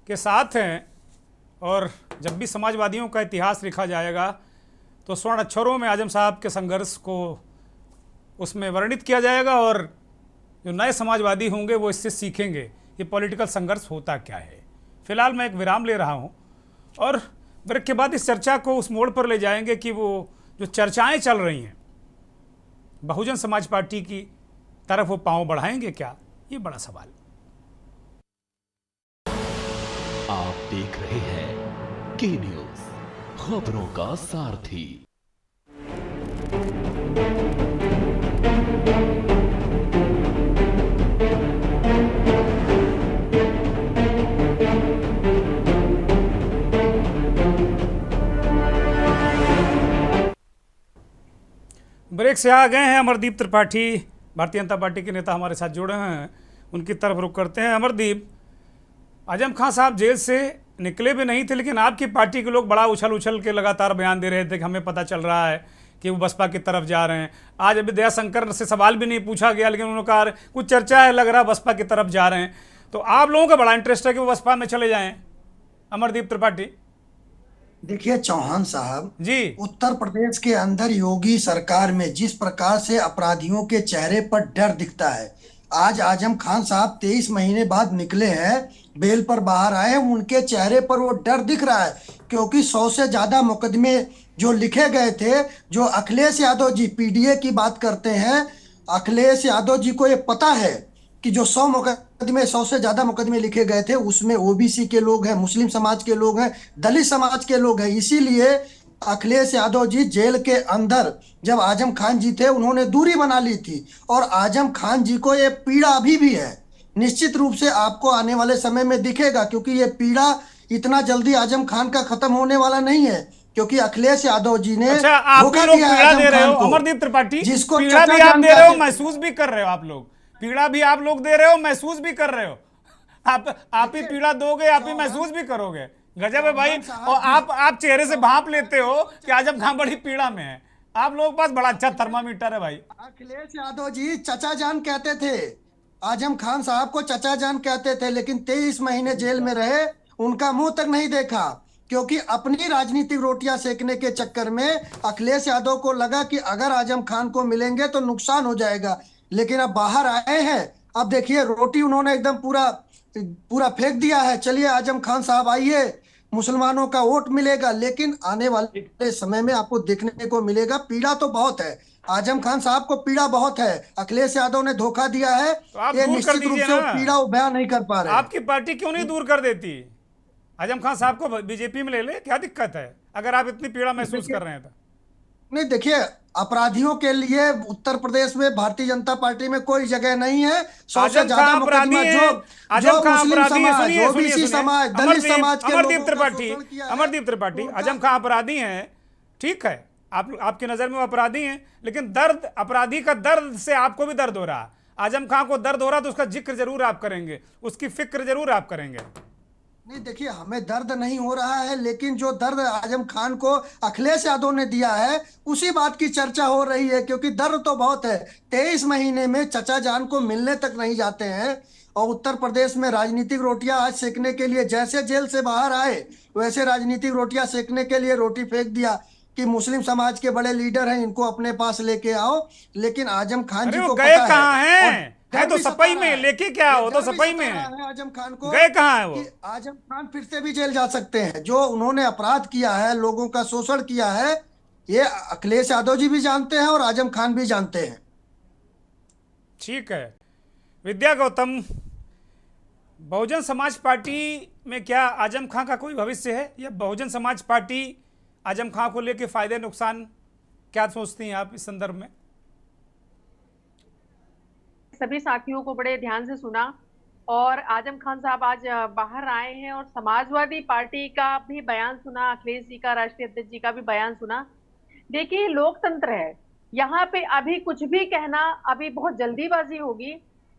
के साथ हैं और जब भी समाजवादियों का इतिहास लिखा जाएगा तो स्वर्ण अक्षरों में आजम साहब के संघर्ष को उसमें वर्णित किया जाएगा और जो नए समाजवादी होंगे वो इससे सीखेंगे कि पॉलिटिकल संघर्ष होता क्या है। फिलहाल मैं एक विराम ले रहा हूँ और ब्रेक के बाद इस चर्चा को उस मोड़ पर ले जाएंगे कि वो जो चर्चाएं चल रही हैं बहुजन समाज पार्टी की तरफ वो पांव बढ़ाएंगे क्या, ये बड़ा सवाल। आप देख रहे हैं के न्यूज, खबरों का सारथी। ब्रेक से आ गए हैं अमरदीप त्रिपाठी, भारतीय जनता पार्टी के नेता हमारे साथ जुड़े हैं, उनकी तरफ रुख करते हैं। अमरदीप, आजम खान साहब जेल से निकले भी नहीं थे लेकिन आपकी पार्टी के लोग बड़ा उछल उछल के लगातार बयान दे रहे थे कि हमें पता चल रहा है कि वो बसपा की तरफ जा रहे हैं। आज अभी दयाशंकर से सवाल भी नहीं पूछा गया लेकिन उन्होंने कहा कुछ चर्चा है, लग रहा है बसपा की तरफ जा रहे हैं। तो आप लोगों का बड़ा इंटरेस्ट है कि वो बसपा में चले जाएं। अमरदीप त्रिपाठी, देखिए चौहान साहब जी, उत्तर प्रदेश के अंदर योगी सरकार में जिस प्रकार से अपराधियों के चेहरे पर डर दिखता है, आज आजम खान साहब 23 महीने बाद निकले हैं, बेल पर बाहर आए, उनके चेहरे पर वो डर दिख रहा है क्योंकि 100 से ज्यादा मुकदमे जो लिखे गए थे, जो अखिलेश यादव जी पीडीए की बात करते हैं, अखिलेश यादव जी को ये पता है कि जो 100 से ज्यादा मुकदमे लिखे गए थे उसमें ओबीसी के लोग हैं, मुस्लिम समाज के लोग हैं, दलित समाज के लोग हैं। इसीलिए अखिलेश यादव जी जेल के अंदर जब आजम खान जी थे उन्होंने दूरी बना ली थी और आजम खान जी को ये पीड़ा अभी भी है। निश्चित रूप से आपको आने वाले समय में दिखेगा क्योंकि ये पीड़ा इतना जल्दी आजम खान का खत्म होने वाला नहीं है क्योंकि अखिलेश यादव जी ने अच्छा, आप लोग पीड़ा दे रहे हो अमरदीप त्रिपाठी, जिसको पीड़ा भी आप दे रहे हो, महसूस भी कर रहे हो। आप लोग पीड़ा भी आप लोग दे रहे हो, महसूस भी कर रहे हो। आप ही पीड़ा दोगे, आप ही महसूस भी करोगे। गजब है भाई। और आप चेहरे से भांप लेते हो कि आजम खान बड़ी पीड़ा में है। आप लोगों के पास बड़ा अच्छा थर्मामीटर है भाई। अखिलेश यादव जी चचा जान कहते थे, आजम खान साहब को चचा जान कहते थे, लेकिन 23 महीने जेल में रहे, उनका मुंह तक नहीं देखा क्योंकि अपनी राजनीतिक रोटियां सेकने के चक्कर में अखिलेश यादव को लगा कि अगर आजम खान को मिलेंगे तो नुकसान हो जाएगा। लेकिन अब बाहर आए हैं, अब देखिए रोटी उन्होंने एकदम पूरा फेंक दिया है। चलिए आजम खान साहब आइए, मुसलमानों का वोट मिलेगा, लेकिन आने वाले समय में आपको देखने को मिलेगा पीड़ा तो बहुत है। आजम खान साहब को पीड़ा बहुत है, अखिलेश यादव ने धोखा दिया है, तो ये निश्चित रूप से पीड़ा वो बयान नहीं कर पा रहे। आपकी पार्टी क्यों नहीं दूर कर देती? आजम खान साहब को बीजेपी में ले ले, क्या दिक्कत है अगर आप इतनी पीड़ा महसूस कर रहे हैं तो? नहीं, देखिए अपराधियों के लिए उत्तर प्रदेश में भारतीय जनता पार्टी में कोई जगह नहीं है। 100 से ज्यादा मुकदमा जो मुस्लिम समाज, ओबीसी समाज, दलित समाज के अमरदीप त्रिपाठी, आजम खान अपराधी हैं, ठीक है, आपकी नजर में वो अपराधी हैं, लेकिन दर्द, अपराधी का दर्द से आपको भी दर्द हो रहा है। आजम खान को दर्द हो रहा तो उसका जिक्र जरूर आप करेंगे, उसकी फिक्र जरूर आप करेंगे। नहीं, देखिए हमें दर्द नहीं हो रहा है, लेकिन जो दर्द आजम खान को अखिलेश यादव ने दिया है उसी बात की चर्चा हो रही है क्योंकि दर्द तो बहुत है। 23 महीने में चचा जान को मिलने तक नहीं जाते हैं और उत्तर प्रदेश में राजनीतिक रोटियां आज सेकने के लिए, जैसे जेल से बाहर आए वैसे राजनीतिक रोटियां सेकने के लिए रोटी फेंक दिया कि मुस्लिम समाज के बड़े लीडर हैं, इनको अपने पास लेके आओ। लेकिन आजम खान जी को गए कहाँ हैं? है तो सपई में, लेके क्या हो तो सपई में है। आजम खान को गए कहाँ है वो? आजम खान फिर से भी जेल जा सकते हैं। जो उन्होंने अपराध किया है, लोगों का शोषण किया है, ये अखिलेश यादव जी भी जानते हैं और आजम खान भी जानते हैं। ठीक है, विद्या गौतम, बहुजन समाज पार्टी में क्या आजम खान का कोई भविष्य है या बहुजन समाज पार्टी आजम खान को लेकर फायदे नुकसान क्या सोचती हैं आप इस संदर्भ में? सभी साथियों को बड़े ध्यान से सुना और आजम खान साहब आज बाहर आए हैं और समाजवादी पार्टी का भी बयान सुना, अखिलेश जी का, राष्ट्रीय अध्यक्ष जी का भी बयान सुना। देखिए, लोकतंत्र है, यहाँ पे अभी कुछ भी कहना अभी बहुत जल्दीबाजी होगी।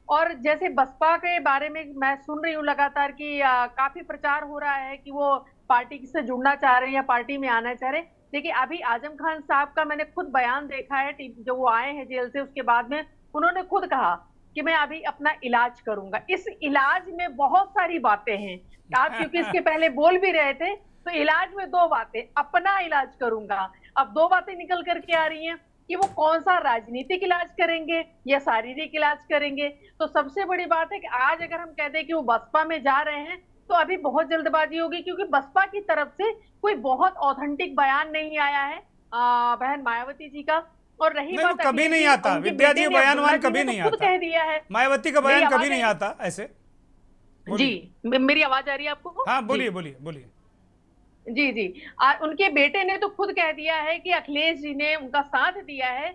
और जैसे बसपा के बारे में मैं सुन रही हूँ लगातार कि काफी प्रचार हो रहा है कि वो पार्टी से जुड़ना चाह रहे हैं या पार्टी में आना चाह रहे हैं। देखिए, अभी आजम खान साहब का मैंने खुद बयान देखा है, जो वो आए हैं जेल से, उसके बाद में उन्होंने खुद कहा कि मैं अभी अपना इलाज करूंगा। इस इलाज में बहुत सारी बातें हैं, आप क्योंकि इसके पहले बोल भी रहे थे, तो इलाज में दो बातें, अपना इलाज करूंगा। अब दो बातें निकल करके आ रही हैं कि वो कौन सा राजनीतिक इलाज करेंगे या शारीरिक इलाज करेंगे। तो सबसे बड़ी बात है कि आज अगर हम कहते हैं कि वो बसपा में जा रहे हैं, तो अभी बहुत जल्दबाजी होगी, क्योंकि बसपा की तरफ से कोई बहुत ऑथेंटिक बयान नहीं आया है बहन मायावती जी का। और रही नहीं, बात वो कभी नहीं आता, विद्या जी बयान कभी नहीं खुद आता, कह दिया है, मायावती का बयान कभी नहीं आता ऐसे। जी, मेरी आवाज आ रही है आपको? हाँ, बोलिए बोलिए बोलिए। जी जी, उनके बेटे ने तो खुद कह दिया है कि अखिलेश जी ने उनका साथ दिया है,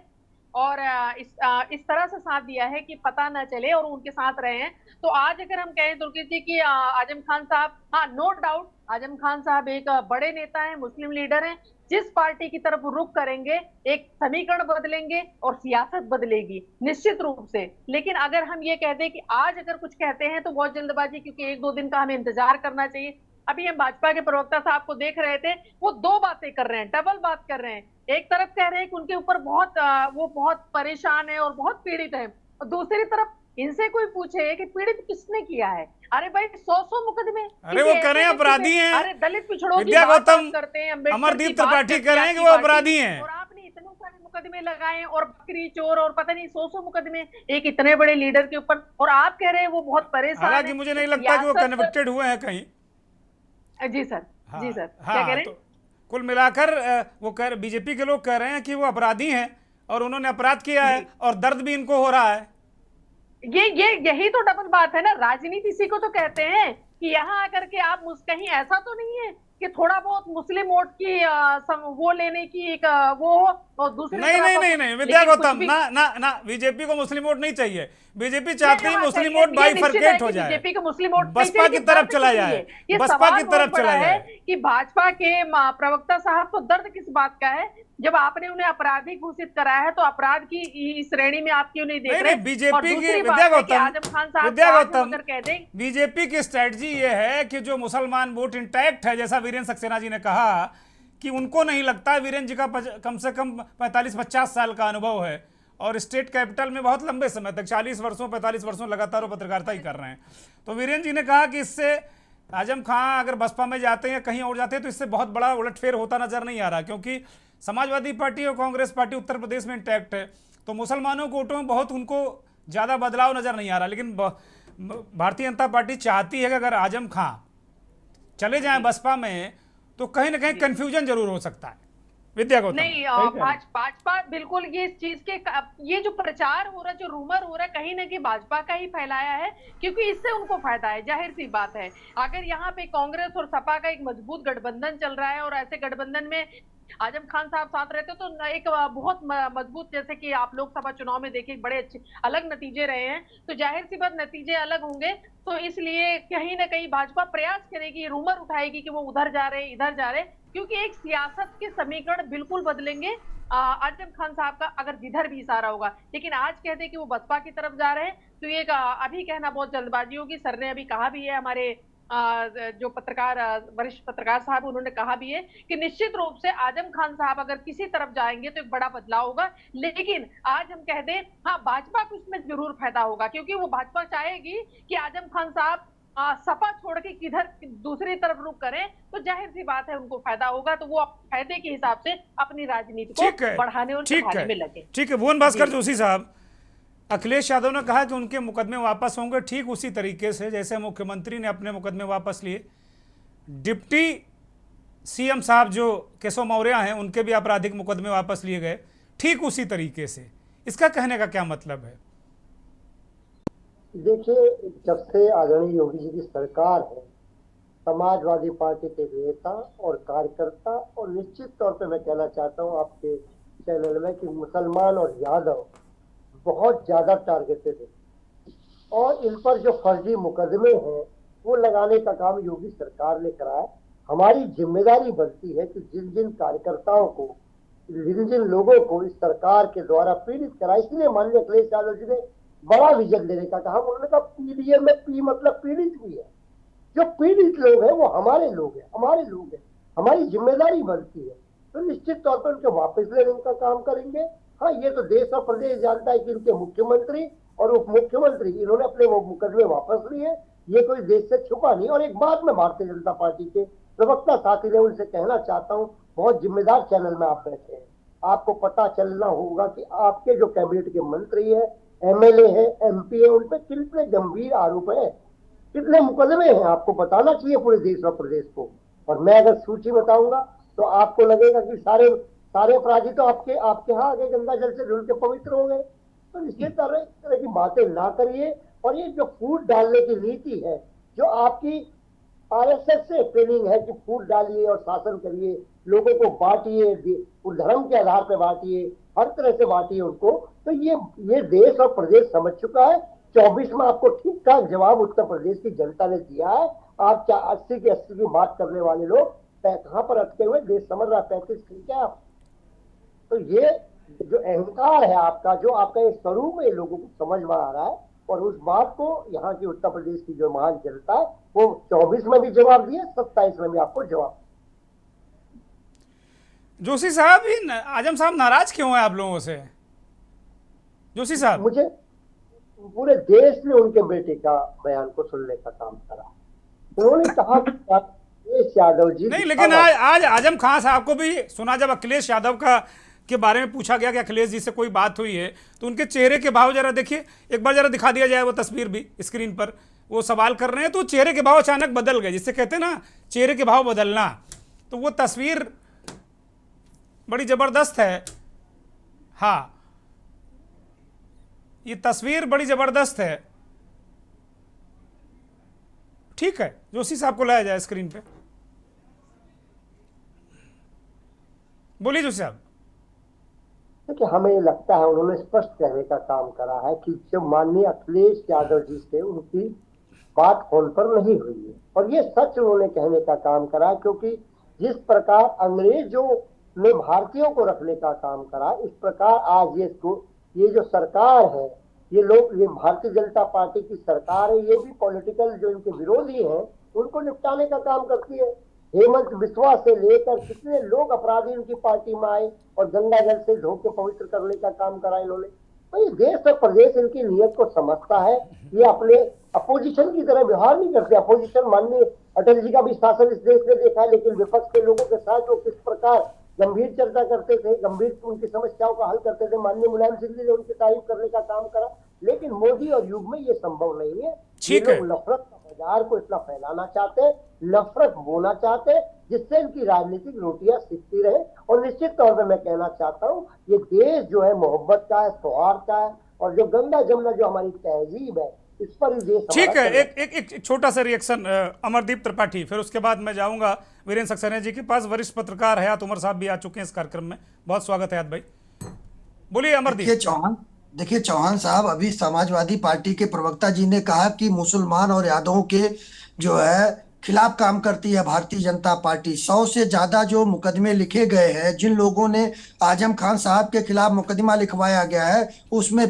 और इस तरह से साथ दिया है कि पता ना चले, और उनके साथ रहे हैं। तो आज अगर हम कहें दुर्गेश जी कि आजम खान साहब, हाँ नो डाउट आजम खान साहब एक बड़े नेता हैं, मुस्लिम लीडर हैं, जिस पार्टी की तरफ रुख करेंगे एक समीकरण बदलेंगे और सियासत बदलेगी निश्चित रूप से। लेकिन अगर हम ये कह दें कि आज अगर कुछ कहते हैं तो बहुत जल्दबाजी, क्योंकि एक दो दिन का हमें इंतजार करना चाहिए। अभी हम भाजपा के प्रवक्ता साहब को देख रहे थे, वो दो बातें कर रहे हैं, डबल बात कर रहे हैं। एक तरफ कह रहे हैं कि उनके ऊपर वो बहुत परेशान है और बहुत पीड़ित है, और दूसरी तरफ इनसे कोई पूछे कि पीड़ित किसने किया है, अरे भाई 100 मुकदमे, अरे वो कह रहे हैं अपराधी हैं, अरे दलित पिछड़ों की विद्या बात गौतम करते हैं, अमरदीप त्रिपाठी कह रहे हैं कि वो अपराधी हैं, और आपने इतने सारे मुकदमे लगाए और बकरी चोर और पता नहीं 100 मुकदमे एक इतने बड़े लीडर के ऊपर, और आप कह रहे हैं वो बहुत परेशान है। हालांकि मुझे नहीं लगता कि वो कन्विक्टेड हुए हैं कहीं। जी सर, जी सर, हाँ, क्या कह रहे हैं? तो कुल मिलाकर वो बीजेपी के लोग कह रहे हैं कि वो अपराधी हैं और उन्होंने अपराध किया है और दर्द भी इनको हो रहा है। यही तो डबल बात है ना, राजनीति इसी को तो कहते हैं कि यहाँ आकर के आप कहीं ऐसा तो नहीं है कि थोड़ा बहुत मुस्लिम वोट की वो लेने की एक वो हो, और दूसरी नहीं विद्या गौतम, ना बीजेपी को मुस्लिम वोट नहीं चाहिए। बीजेपी चाहती है मुस्लिम वोट बाइफरकेट हो जाए, बीजेपी को मुस्लिम वोट बसपा की तरफ चला जाए, बसपा की तरफ चला जाए। कि भाजपा के प्रवक्ता साहब को दर्द किस बात का है, जब आपने उन्हें अपराधी घोषित कराया है तो अपराध की श्रेणी में आप क्यों नहीं देख रहे? बीजेपी की विद्या गौतम बीजेपी की स्ट्रेटजी ये है कि जो मुसलमान वोट इंटैक्ट है, जैसा वीरेंद्र सक्सेना जी ने कहा कि उनको नहीं लगता, वीरेंद्र जी का कम से कम 45-50 साल का अनुभव है और स्टेट कैपिटल में बहुत लंबे समय तक 40-45 वर्षों लगातार वो पत्रकारिता ही कर रहे हैं। तो वीरेंद्र जी ने कहा कि इससे आजम खां अगर बसपा में जाते हैं या कहीं और जाते हैं तो इससे बहुत बड़ा उलटफेर होता नजर नहीं आ रहा, क्योंकि समाजवादी पार्टी और कांग्रेस पार्टी उत्तर प्रदेश में इंटैक्ट है, तो मुसलमानों के वोटों में बहुत उनको ज़्यादा बदलाव नजर नहीं आ रहा। लेकिन भारतीय जनता पार्टी चाहती है कि अगर आजम खां चले जाएं बसपा में तो कहीं ना कहीं कंफ्यूजन जरूर हो सकता है। विद्या गौतम नहीं, भाजपा बिल्कुल ये इस चीज के, ये जो प्रचार हो रहा है, जो रूमर हो रहा है, कहीं ना कहीं भाजपा का ही फैलाया है, क्योंकि इससे उनको फायदा है, जाहिर सी बात है। अगर यहाँ पे कांग्रेस और सपा का एक मजबूत गठबंधन चल रहा है और ऐसे गठबंधन में आजम खान साहब साथ रहते तो एक बहुत मजबूत, जैसे कि आप लोकसभा चुनाव में देखिए बड़े अच्छे अलग नतीजे रहे हैं, तो जाहिर सी बात नतीजे अलग होंगे। तो इसलिए कहीं ना कहीं भाजपा प्रयास करेगी, रूमर उठाएगी कि वो उधर जा रहे इधर जा रहे, क्योंकि एक सियासत के समीकरण बिल्कुल बदलेंगे आजम खान साहब का अगर जिधर भी इशारा होगा। लेकिन आज कहते कि वो बसपा की तरफ जा रहे हैं तो ये अभी कहना बहुत जल्दबाजी होगी। सर ने अभी कहा भी है, हमारे जो पत्रकार वरिष्ठ पत्रकार साहब उन्होंने कहा भी है कि निश्चित रूप से आजम खान साहब अगर किसी तरफ जाएंगे तो एक बड़ा बदलाव होगा। लेकिन आज हम कह दें, हाँ भाजपा को इसमें जरूर फायदा होगा, क्योंकि वो भाजपा चाहेगी कि आजम खान साहब सपा छोड़ के किधर दूसरी तरफ रुख करें, तो जाहिर सी बात है उनको फायदा होगा, तो वो फायदे के हिसाब से अपनी राजनीति को बढ़ाने और बढ़ाने में लगे। ठीक है, भुवन भास्कर जोशी साहब, अखिलेश यादव ने कहा कि उनके मुकदमे वापस होंगे, ठीक उसी तरीके से जैसे मुख्यमंत्री ने अपने मुकदमे वापस लिए, डिप्टी सीएम साहब जो केशव मौर्य हैं उनके भी आपराधिक मुकदमे वापस लिए गए, ठीक उसी तरीके से। इसका कहने का क्या मतलब है? देखिए, जब से आदरणीय योगी जी की सरकार है, समाजवादी पार्टी के नेता और कार्यकर्ता, और निश्चित तौर पे मैं कहना चाहता हूँ आपके चैनल में कि मुसलमान और यादव बहुत ज्यादा टारगेटेड है। और इन पर जो फर्जी मुकदमे हैं वो लगाने का काम योगी सरकार ने करा है। हमारी जिम्मेदारी बनती है कि जिन जिन कार्यकर्ताओं को, जिन जिन लोगों को इस सरकार के द्वारा पीड़ित करा, इसलिए माननीय अखिलेश यादव जी ने बड़ा विजन देने का कहा। उन्होंने कहा पीडीएम में पी मतलब पीड़ित भी है, जो पीड़ित लोग हैं वो हमारे लोग हैं, हमारे लोग हैं, हमारी जिम्मेदारी बनती है। तो निश्चित तौर पर उनके वापस लेने का काम करेंगे। हाँ, ये तो देश और प्रदेश जानता है कि इनके मुख्यमंत्री और उप मुख्यमंत्री इन्होंने अपने वो मुकदमे वापस लिए, ये कोई देश से छुपा नहीं। और एक बात मैं भारतीय जनता पार्टी के प्रवक्ता साथी ने उनसे कहना चाहता हूँ, बहुत जिम्मेदार चैनल में आप बैठे हैं, आपको पता चलना होगा कि आपके जो कैबिनेट के मंत्री है, एमएलए है, एमपी है, उन पर कितने गंभीर आरोप है, कितने मुकदमे हैं, आपको बताना चाहिए पूरे देश और प्रदेश को। और मैं अगर सूची बताऊंगा तो आपको लगेगा कि सारे अपराधी तो आपके यहाँ आगे गंगा जल से धुल के पवित्र हो गए। तो निश्चित तरह की बातें ना करिए। और ये जो फूट डालने की नीति है, जो आपकी आरएसएस से ट्रेनिंग है कि फूट डालिए और शासन करिए, लोगों को बांटिए, धर्म के आधार पर बांटिए, हर तरह से बांटिए उनको, तो ये देश और प्रदेश समझ चुका है। 24 में आपको ठीक ठाक जवाब उत्तर प्रदेश की जनता ने दिया है। आप 80 की बात करने वाले लोग कहाँ पर अटके हुए, देश समझ रहा है 35 ठीक है आप। तो ये जो अहंकार है आपका, जो आपका ये स्वरूप है, लोगों को समझ में आ रहा है। और उस बात को यहाँ की उत्तर प्रदेश की जो महान जनता है वो 24 में भी जवाब दिए, 27 में भी आपको जवाब। जोशी साहब, आजम साहब नाराज क्यों है आप लोगों से? जोशी साहब, मुझे पूरे देश ने उनके बेटे का बयान को सुनने का काम करा। उन्होंने कहा अखिलेश यादव जी नहीं, लेकिन आज आजम खान साहब को भी सुना, जब अखिलेश यादव के बारे में पूछा गया कि अखिलेश जी से कोई बात हुई है, तो उनके चेहरे के भाव जरा देखिए, एक बार जरा दिखा दिया जाए वो तस्वीर भी स्क्रीन पर। वो सवाल कर रहे हैं तो चेहरे के भाव अचानक बदल गए, जिससे कहते हैं ना चेहरे के भाव बदलना। तो वो तस्वीर बड़ी जबरदस्त है। हाँ, ये तस्वीर बड़ी जबरदस्त है। ठीक है, जोशी साहब को लाया जाए स्क्रीन पे। बोलिए जोशी साहब। कि हमें लगता है उन्होंने स्पष्ट कहने का काम करा है कि जब माननीय अखिलेश यादव जी से उनकी बात फोन पर नहीं हुई है, और ये सच उन्होंने कहने का काम करा, क्योंकि जिस प्रकार अंग्रेजों ने भारतीयों को रखने का काम करा, इस प्रकार आज ये जो सरकार है, ये भारतीय जनता पार्टी की सरकार है, ये भी पॉलिटिकल जो इनके विरोधी हैं उनको निपटाने का काम करती है। हेमंत बिस्वा से लेकर कितने लोग अपराधी इनकी पार्टी में आए और गंगा जल से धो के पवित्र करने का काम करा इन्होंने। तो ये देश और प्रदेश इनकी नीयत को समझता है। ये अपने अपोजिशन की तरह व्यवहार नहीं करते। अपोजिशन माननीय अटल जी का भी शासन इस देश ने देखा है, लेकिन विपक्ष के लोगों के साथ वो किस प्रकार गंभीर चर्चा करते थे, गंभीर उनकी समस्याओं का हल करते थे। माननीय मुलायम सिंह जी ने उनकी तारीफ करने का काम करा, लेकिन मोदी और युग में ये संभव नहीं है। ठीक है, नफरत का बाजार को इतना फैलाना चाहते हैं, नफरत बोना चाहते हैं, जिससे इनकी राजनीतिक रोटियां सिकती रहे। और निश्चित तौर पर मैं कहना चाहता हूँ, ये देश जो है मोहब्बत का है, सौहार्द का है, और जो गंगा जमुना जो हमारी तहजीब है, इस पर ही देश। ठीक है, एक छोटा सा रिएक्शन अमरदीप त्रिपाठी, फिर उसके बाद मैं जाऊंगा वीरेंद्र सक्सेना जी के पास। वरिष्ठ पत्रकार हयात उमर साहब भी आ चुके हैं इस कार्यक्रम में। बहुत स्वागत है हयात भाई, बोलिए अमरदीप। देखिए चौहान साहब, अभी समाजवादी पार्टी के प्रवक्ता जी ने कहा कि मुसलमान और यादवों के जो है खिलाफ काम करती है भारतीय जनता पार्टी। 100 से ज्यादा जो मुकदमे लिखे गए हैं, जिन लोगों ने आजम खान साहब के खिलाफ मुकदमा लिखवाया गया है, उसमें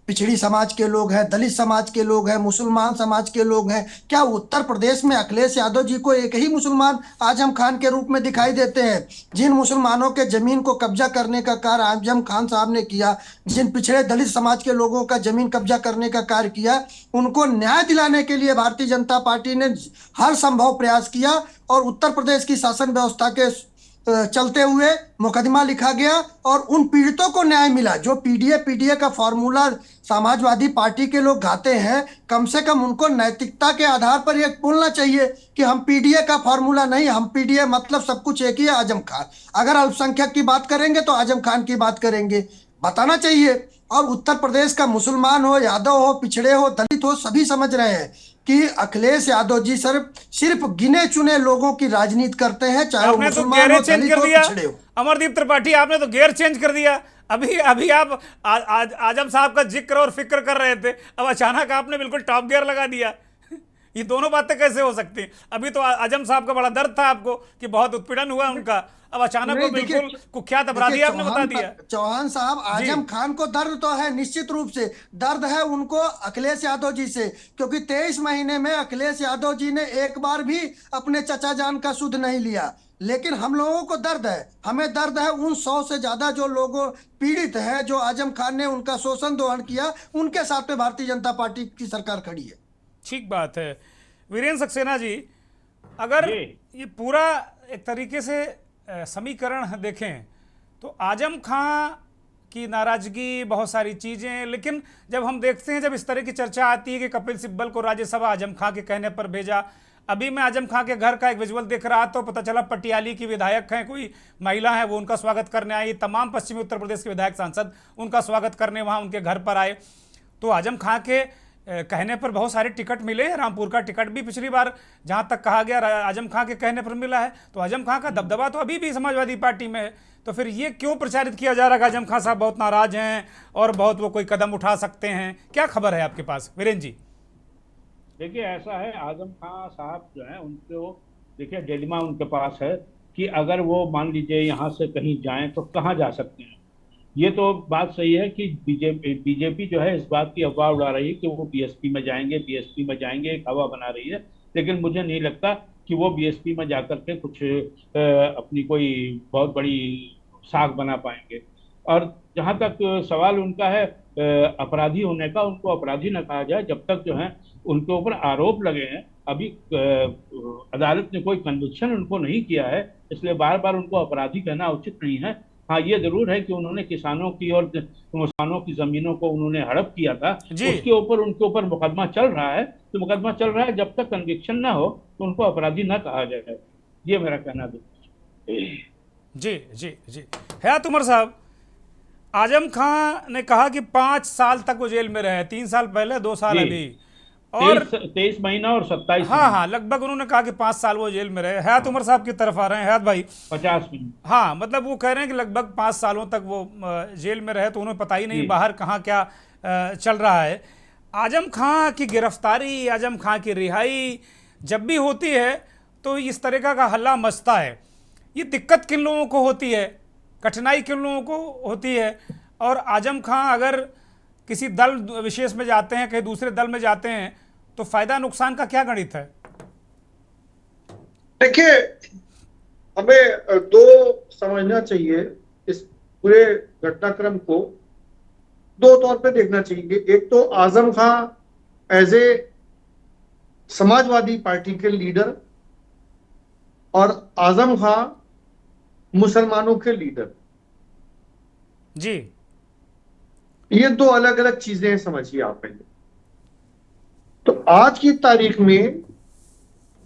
पिछड़ी समाज के लोग हैं, दलित समाज के लोग हैं, मुसलमान समाज के लोग हैं। क्या उत्तर प्रदेश में अखिलेश यादव जी को एक ही मुसलमान आजम खान के रूप में दिखाई देते हैं? जिन मुसलमानों के जमीन को कब्जा करने का कार्य आजम खान साहब ने किया, जिन पिछड़े दलित समाज के लोगों का जमीन कब्जा करने का कार्य किया, उनको न्याय दिलाने के लिए भारतीय जनता पार्टी ने हर संभव प्रयास किया और उत्तर प्रदेश की शासन व्यवस्था के चलते हुए मुकदमा लिखा गया और उन पीड़ितों को न्याय मिला। जो पीडीए का फॉर्मूला समाजवादी पार्टी के लोग गाते हैं, कम से कम उनको नैतिकता के आधार पर यह बोलना चाहिए कि हम पीडीए का फॉर्मूला नहीं, हम पीडीए मतलब सब कुछ एक ही है, आजम खान। अगर अल्पसंख्यक की बात करेंगे तो आजम खान की बात करेंगे, बताना चाहिए। और उत्तर प्रदेश का मुसलमान हो, यादव हो, पिछड़े हो, दलित हो, सभी समझ रहे हैं कि अखिलेश यादव जी सिर्फ गिने चुने लोगों की राजनीति करते हैं, चाहे वो मुसलमान हो, दलित हो, पिछड़े हो। अमरदीप त्रिपाठी, आपने तो गेयर चेंज कर दिया। अभी अभी आप आजम साहब का जिक्र और फिक्र कर रहे थे, अब अचानक आपने बिल्कुल टॉप गियर लगा दिया। ये दोनों बातें कैसे हो सकती हैं? अभी तो आजम साहब का बड़ा दर्द था आपको कि बहुत उत्पीड़न हुआ उनका, अब अचानक वो बिल्कुल कुख्यात अपराधी आपने बता दिया। चौहान साहब, आजम खान को दर्द तो है, निश्चित रूप से दर्द है उनको अखिलेश यादव जी से, क्योंकि 23 महीने में अखिलेश यादव जी ने एक बार भी अपने चचा जान का सुध नहीं लिया। लेकिन हम लोगों को दर्द है, हमें दर्द है उन 100 से ज्यादा जो लोगों पीड़ित है, जो आजम खान ने उनका शोषण दोहन किया, उनके साथ में भारतीय जनता पार्टी की सरकार खड़ी है। ठीक बात है। वीरेंद्र सक्सेना जी, अगर ये पूरा एक तरीके से समीकरण देखें तो आजम खां की नाराजगी, बहुत सारी चीज़ें, लेकिन जब हम देखते हैं, जब इस तरह की चर्चा आती है कि कपिल सिब्बल को राज्यसभा आजम खां के कहने पर भेजा, अभी मैं आजम खां के घर का एक विजुअल देख रहा तो पता चला पटियाली की विधायक हैं, कोई महिला है, वो उनका स्वागत करने आई, तमाम पश्चिमी उत्तर प्रदेश के विधायक सांसद उनका स्वागत करने वहाँ उनके घर पर आए। तो आजम खां के कहने पर बहुत सारे टिकट मिले, रामपुर का टिकट भी पिछली बार जहां तक कहा गया आजम खां के कहने पर मिला है। तो आजम खां का दबदबा तो अभी भी समाजवादी पार्टी में है, तो फिर ये क्यों प्रचारित किया जा रहा है कि आजम खां साहब बहुत नाराज हैं और बहुत वो कोई कदम उठा सकते हैं? क्या खबर है आपके पास वीरेंद्र जी? देखिए, ऐसा है, आजम खां साहब जो है उनको देखिए डिलेमा उनके पास है कि अगर वो मान लीजिए यहाँ से कहीं जाएं तो कहाँ जा सकते हैं। ये तो बात सही है कि बीजेपी जो है इस बात की अफवाह उड़ा रही है कि वो बीएसपी में जाएंगे, बीएसपी में जाएंगे, एक हवा बना रही है, लेकिन मुझे नहीं लगता कि वो बीएसपी में जाकर के कुछ अपनी कोई बहुत बड़ी साख बना पाएंगे। और जहाँ तक सवाल उनका है अपराधी होने का, उनको अपराधी न कहा जाए जब तक जो है उनके ऊपर आरोप लगे हैं। अभी अदालत ने कोई कन्विक्शन उनको नहीं किया है, इसलिए बार बार उनको अपराधी कहना उचित नहीं है। हाँ, ये जरूर है कि उन्होंने किसानों की और किसानों की जमीनों को उन्होंने हड़प किया था, उसके ऊपर उनके ऊपर मुकदमा चल रहा है। तो मुकदमा चल रहा है, जब तक कन्विक्शन ना हो तो उनको अपराधी ना कहा जाए, ये मेरा कहना है। जी जी जी। हयात उमर साहब, आजम खां ने कहा कि 5 साल तक वो जेल में रहे, 3 साल पहले, 2 साल अभी, और 23 महीना और 27। हाँ, लगभग उन्होंने कहा कि 5 साल वो जेल में रहे। हयात उमर साहब की तरफ आ रहे हैं। हयात भाई, 50 महीना। हाँ, मतलब वो कह रहे हैं कि लगभग 5 सालों तक वो जेल में रहे, तो उन्हें पता ही नहीं बाहर कहाँ क्या चल रहा है। आजम खां की गिरफ्तारी, आजम खां की रिहाई जब भी होती है तो इस तरह का हल्ला मचता है। ये दिक्कत किन लोगों को होती है, कठिनाई किन लोगों को होती है? और आजम खां अगर किसी दल विशेष में जाते हैं, कहीं दूसरे दल में जाते हैं, तो फायदा नुकसान का क्या गणित है? देखिए, हमें दो समझना चाहिए, इस पूरे घटनाक्रम को दो तौर पे देखना चाहिए। एक तो आजम खां एज ए समाजवादी पार्टी के लीडर और आजम खां मुसलमानों के लीडर जी, ये दो अलग अलग चीजें समझिए आप पहले। तो आज की तारीख में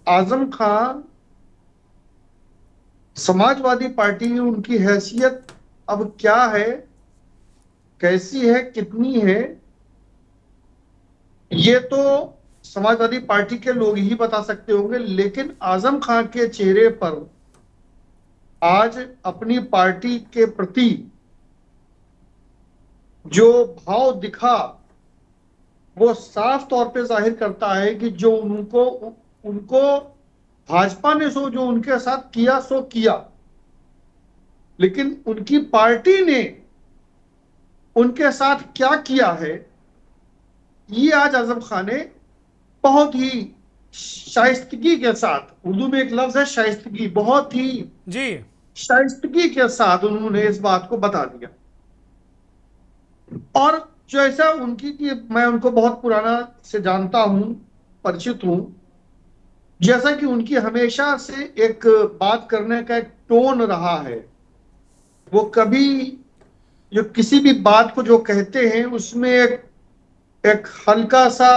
आजम खां समाजवादी पार्टी में उनकी हैसियत अब क्या है, कैसी है, कितनी है, ये तो समाजवादी पार्टी के लोग ही बता सकते होंगे। लेकिन आजम खां के चेहरे पर आज अपनी पार्टी के प्रति जो भाव दिखा, वो साफ तौर पे जाहिर करता है कि जो उनको भाजपा ने जो उनके साथ किया सो किया, लेकिन उनकी पार्टी ने उनके साथ क्या किया है, ये आज आजम खां ने बहुत ही शाइस्तगी के साथ, उर्दू में एक लफ्ज है शाइस्तगी, बहुत ही जी शाइस्तगी के साथ उन्होंने इस बात को बता दिया। और जैसा उनकी कि मैं उनको बहुत पुराना से जानता हूं, परिचित हूं, जैसा कि उनकी हमेशा से एक बात करने का एक टोन रहा है, वो कभी जो किसी भी बात को जो कहते हैं उसमें एक हल्का सा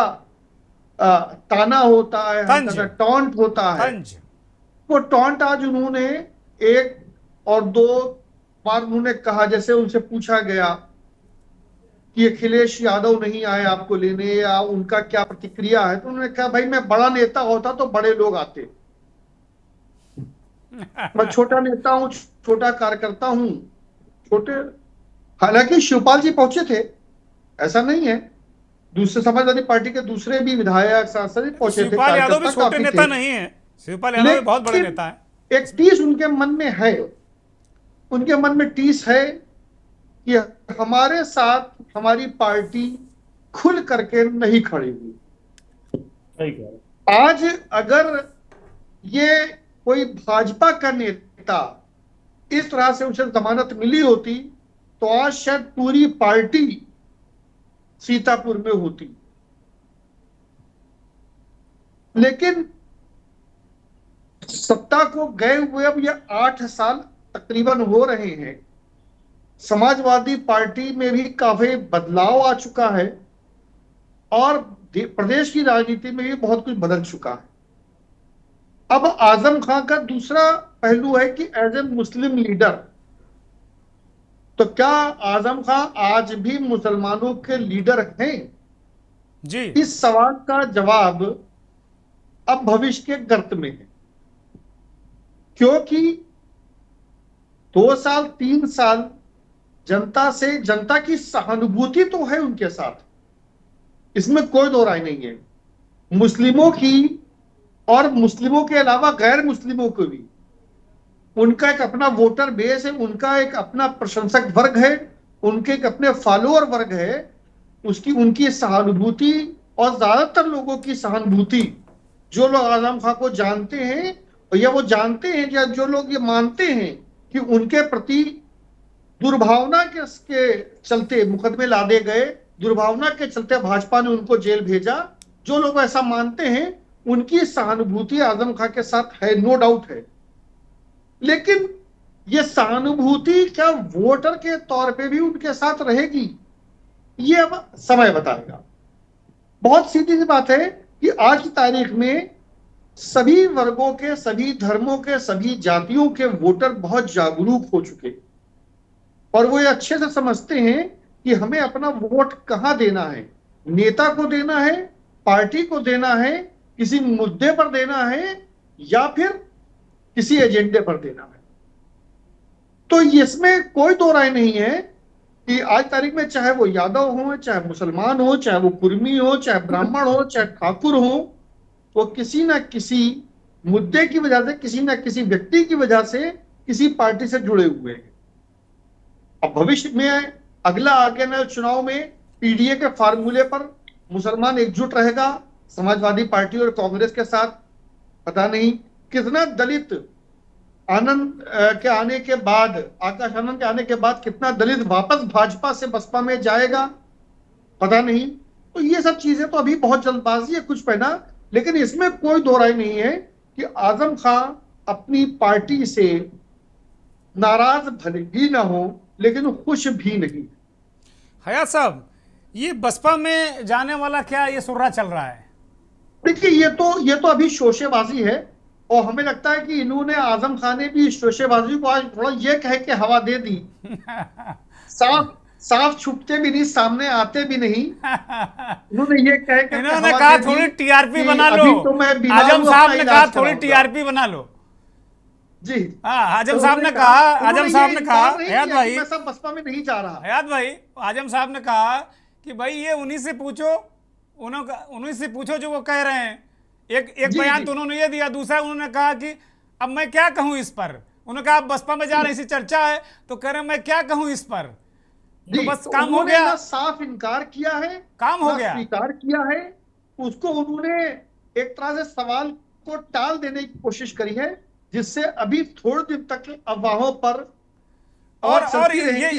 ताना होता है, हल्का सा टॉन्ट होता है। वो टॉन्ट आज उन्होंने एक और दो बार उन्होंने कहा, जैसे उनसे पूछा गया कि अखिलेश यादव नहीं आए आपको लेने, या उनका क्या प्रतिक्रिया है, तो उन्होंने कहा भाई मैं बड़ा नेता होता तो बड़े लोग आते, मैं छोटा नेता हूं, छोटा कार्यकर्ता हूं, छोटे हालांकि शिवपाल जी पहुंचे थे, ऐसा नहीं है, दूसरे समाजवादी पार्टी के दूसरे भी विधायक सांसद भी पहुंचे थे, शिवपाल यादव भी कार्यकर्ता छोटे काफी नेता थे। नहीं है, शिवपाल यादव भी बहुत बड़े नेता है। एक टीस उनके मन में है, उनके मन में टीस है कि हमारे साथ हमारी पार्टी खुल करके नहीं खड़ी हुई। आज अगर ये कोई भाजपा का नेता इस तरह से उसे जमानत मिली होती तो आज शायद पूरी पार्टी सीतापुर में होती, लेकिन सत्ता को गए हुए अब ये 8 साल तकरीबन हो रहे हैं। समाजवादी पार्टी में भी काफी बदलाव आ चुका है और प्रदेश की राजनीति में भी बहुत कुछ बदल चुका है। अब आजम खान का दूसरा पहलू है कि एज ए मुस्लिम लीडर, तो क्या आजम खान आज भी मुसलमानों के लीडर हैं जी? इस सवाल का जवाब अब भविष्य के गर्त में है, क्योंकि 2 साल 3 साल जनता की सहानुभूति तो है उनके साथ, इसमें कोई दो राय नहीं है। मुस्लिमों की और मुस्लिमों के अलावा गैर मुस्लिमों को भी उनका एक अपना वोटर बेस है, उनका एक अपना प्रशंसक वर्ग है, उनके एक अपने फॉलोअर वर्ग है, उनकी सहानुभूति और ज्यादातर लोगों की सहानुभूति, जो लोग आजम खान को जानते हैं या वो जानते हैं या जो लोग ये मानते हैं कि उनके प्रति दुर्भावना के चलते मुकदमे लादे गए, दुर्भावना के चलते भाजपा ने उनको जेल भेजा, जो लोग ऐसा मानते हैं उनकी सहानुभूति आजम खान के साथ है, नो डाउट है। लेकिन ये सहानुभूति क्या वोटर के तौर पे भी उनके साथ रहेगी, ये अब समय बताएगा। बहुत सीधी सी बात है कि आज की तारीख में सभी वर्गों के, सभी धर्मों के, सभी जातियों के वोटर बहुत जागरूक हो चुके और वो ये अच्छे से समझते हैं कि हमें अपना वोट कहां देना है, नेता को देना है, पार्टी को देना है, किसी मुद्दे पर देना है या फिर किसी एजेंडे पर देना है। तो इसमें कोई दो राय नहीं है कि आज तारीख में चाहे वो यादव हो, चाहे मुसलमान हो, चाहे वो कुर्मी हो, चाहे ब्राह्मण हो, चाहे ठाकुर हो, वो किसी ना किसी मुद्दे की वजह से, किसी ना किसी व्यक्ति की वजह से किसी पार्टी से जुड़े हुए हैं। अब भविष्य में अगला आगे आने चुनाव में पीडीए के फार्मूले पर मुसलमान एकजुट रहेगा समाजवादी पार्टी और कांग्रेस के साथ। पता नहीं कितना दलित आनंद के आने के बाद, आकाश आनंद के आने के बाद कितना दलित वापस भाजपा से बसपा में जाएगा, पता नहीं। तो ये सब चीजें तो अभी बहुत जल्दबाजी है कुछ पहना, लेकिन इसमें कोई दो राय नहीं है कि आजम खान अपनी पार्टी से नाराज भले ही ना हो लेकिन खुश भी नहीं। हयात साहब, ये बसपा में जाने वाला क्या ये सुर्रा चल रहा है? देखिए ये तो अभी शोशेबाजी है और हमें लगता है कि इन्होंने, आजम खान ने भी शोशेबाजी को आज थोड़ा ये कह के हवा दे दी। साफ छुपते भी नहीं, सामने आते भी नहीं, इन्होंने ये कह के इन्होंने कहा थोड़ी टीआरपी बना लो। तो आजम साहब ने कहा थोड़ी टीआरपी बना लो जी। हाँ, आजम साहब ने कहा, हयात भाई, मैं सब बसपा में नहीं जा रहा। हयात भाई, आजम साहब ने कहा कि भाई ये उन्हीं से पूछो, उन्हीं से पूछो जो वो कह रहे हैं। एक बयान तो उन्होंने ये दिया, दूसरा उन्होंने कहा कि अब मैं क्या कहूं इस पर। उन्होंने कहा बसपा में जा रहे इसी चर्चा है, तो कह रहे हैं मैं क्या कहूं इस पर। तो बस काम हो गया, साफ इनकार किया है, काम हो गया, स्वीकार किया है। उसको उन्होंने एक तरह से सवाल को टाल देने की कोशिश करी है, जिससे अभी थोड़े दिन तक अफवाहों पर और ये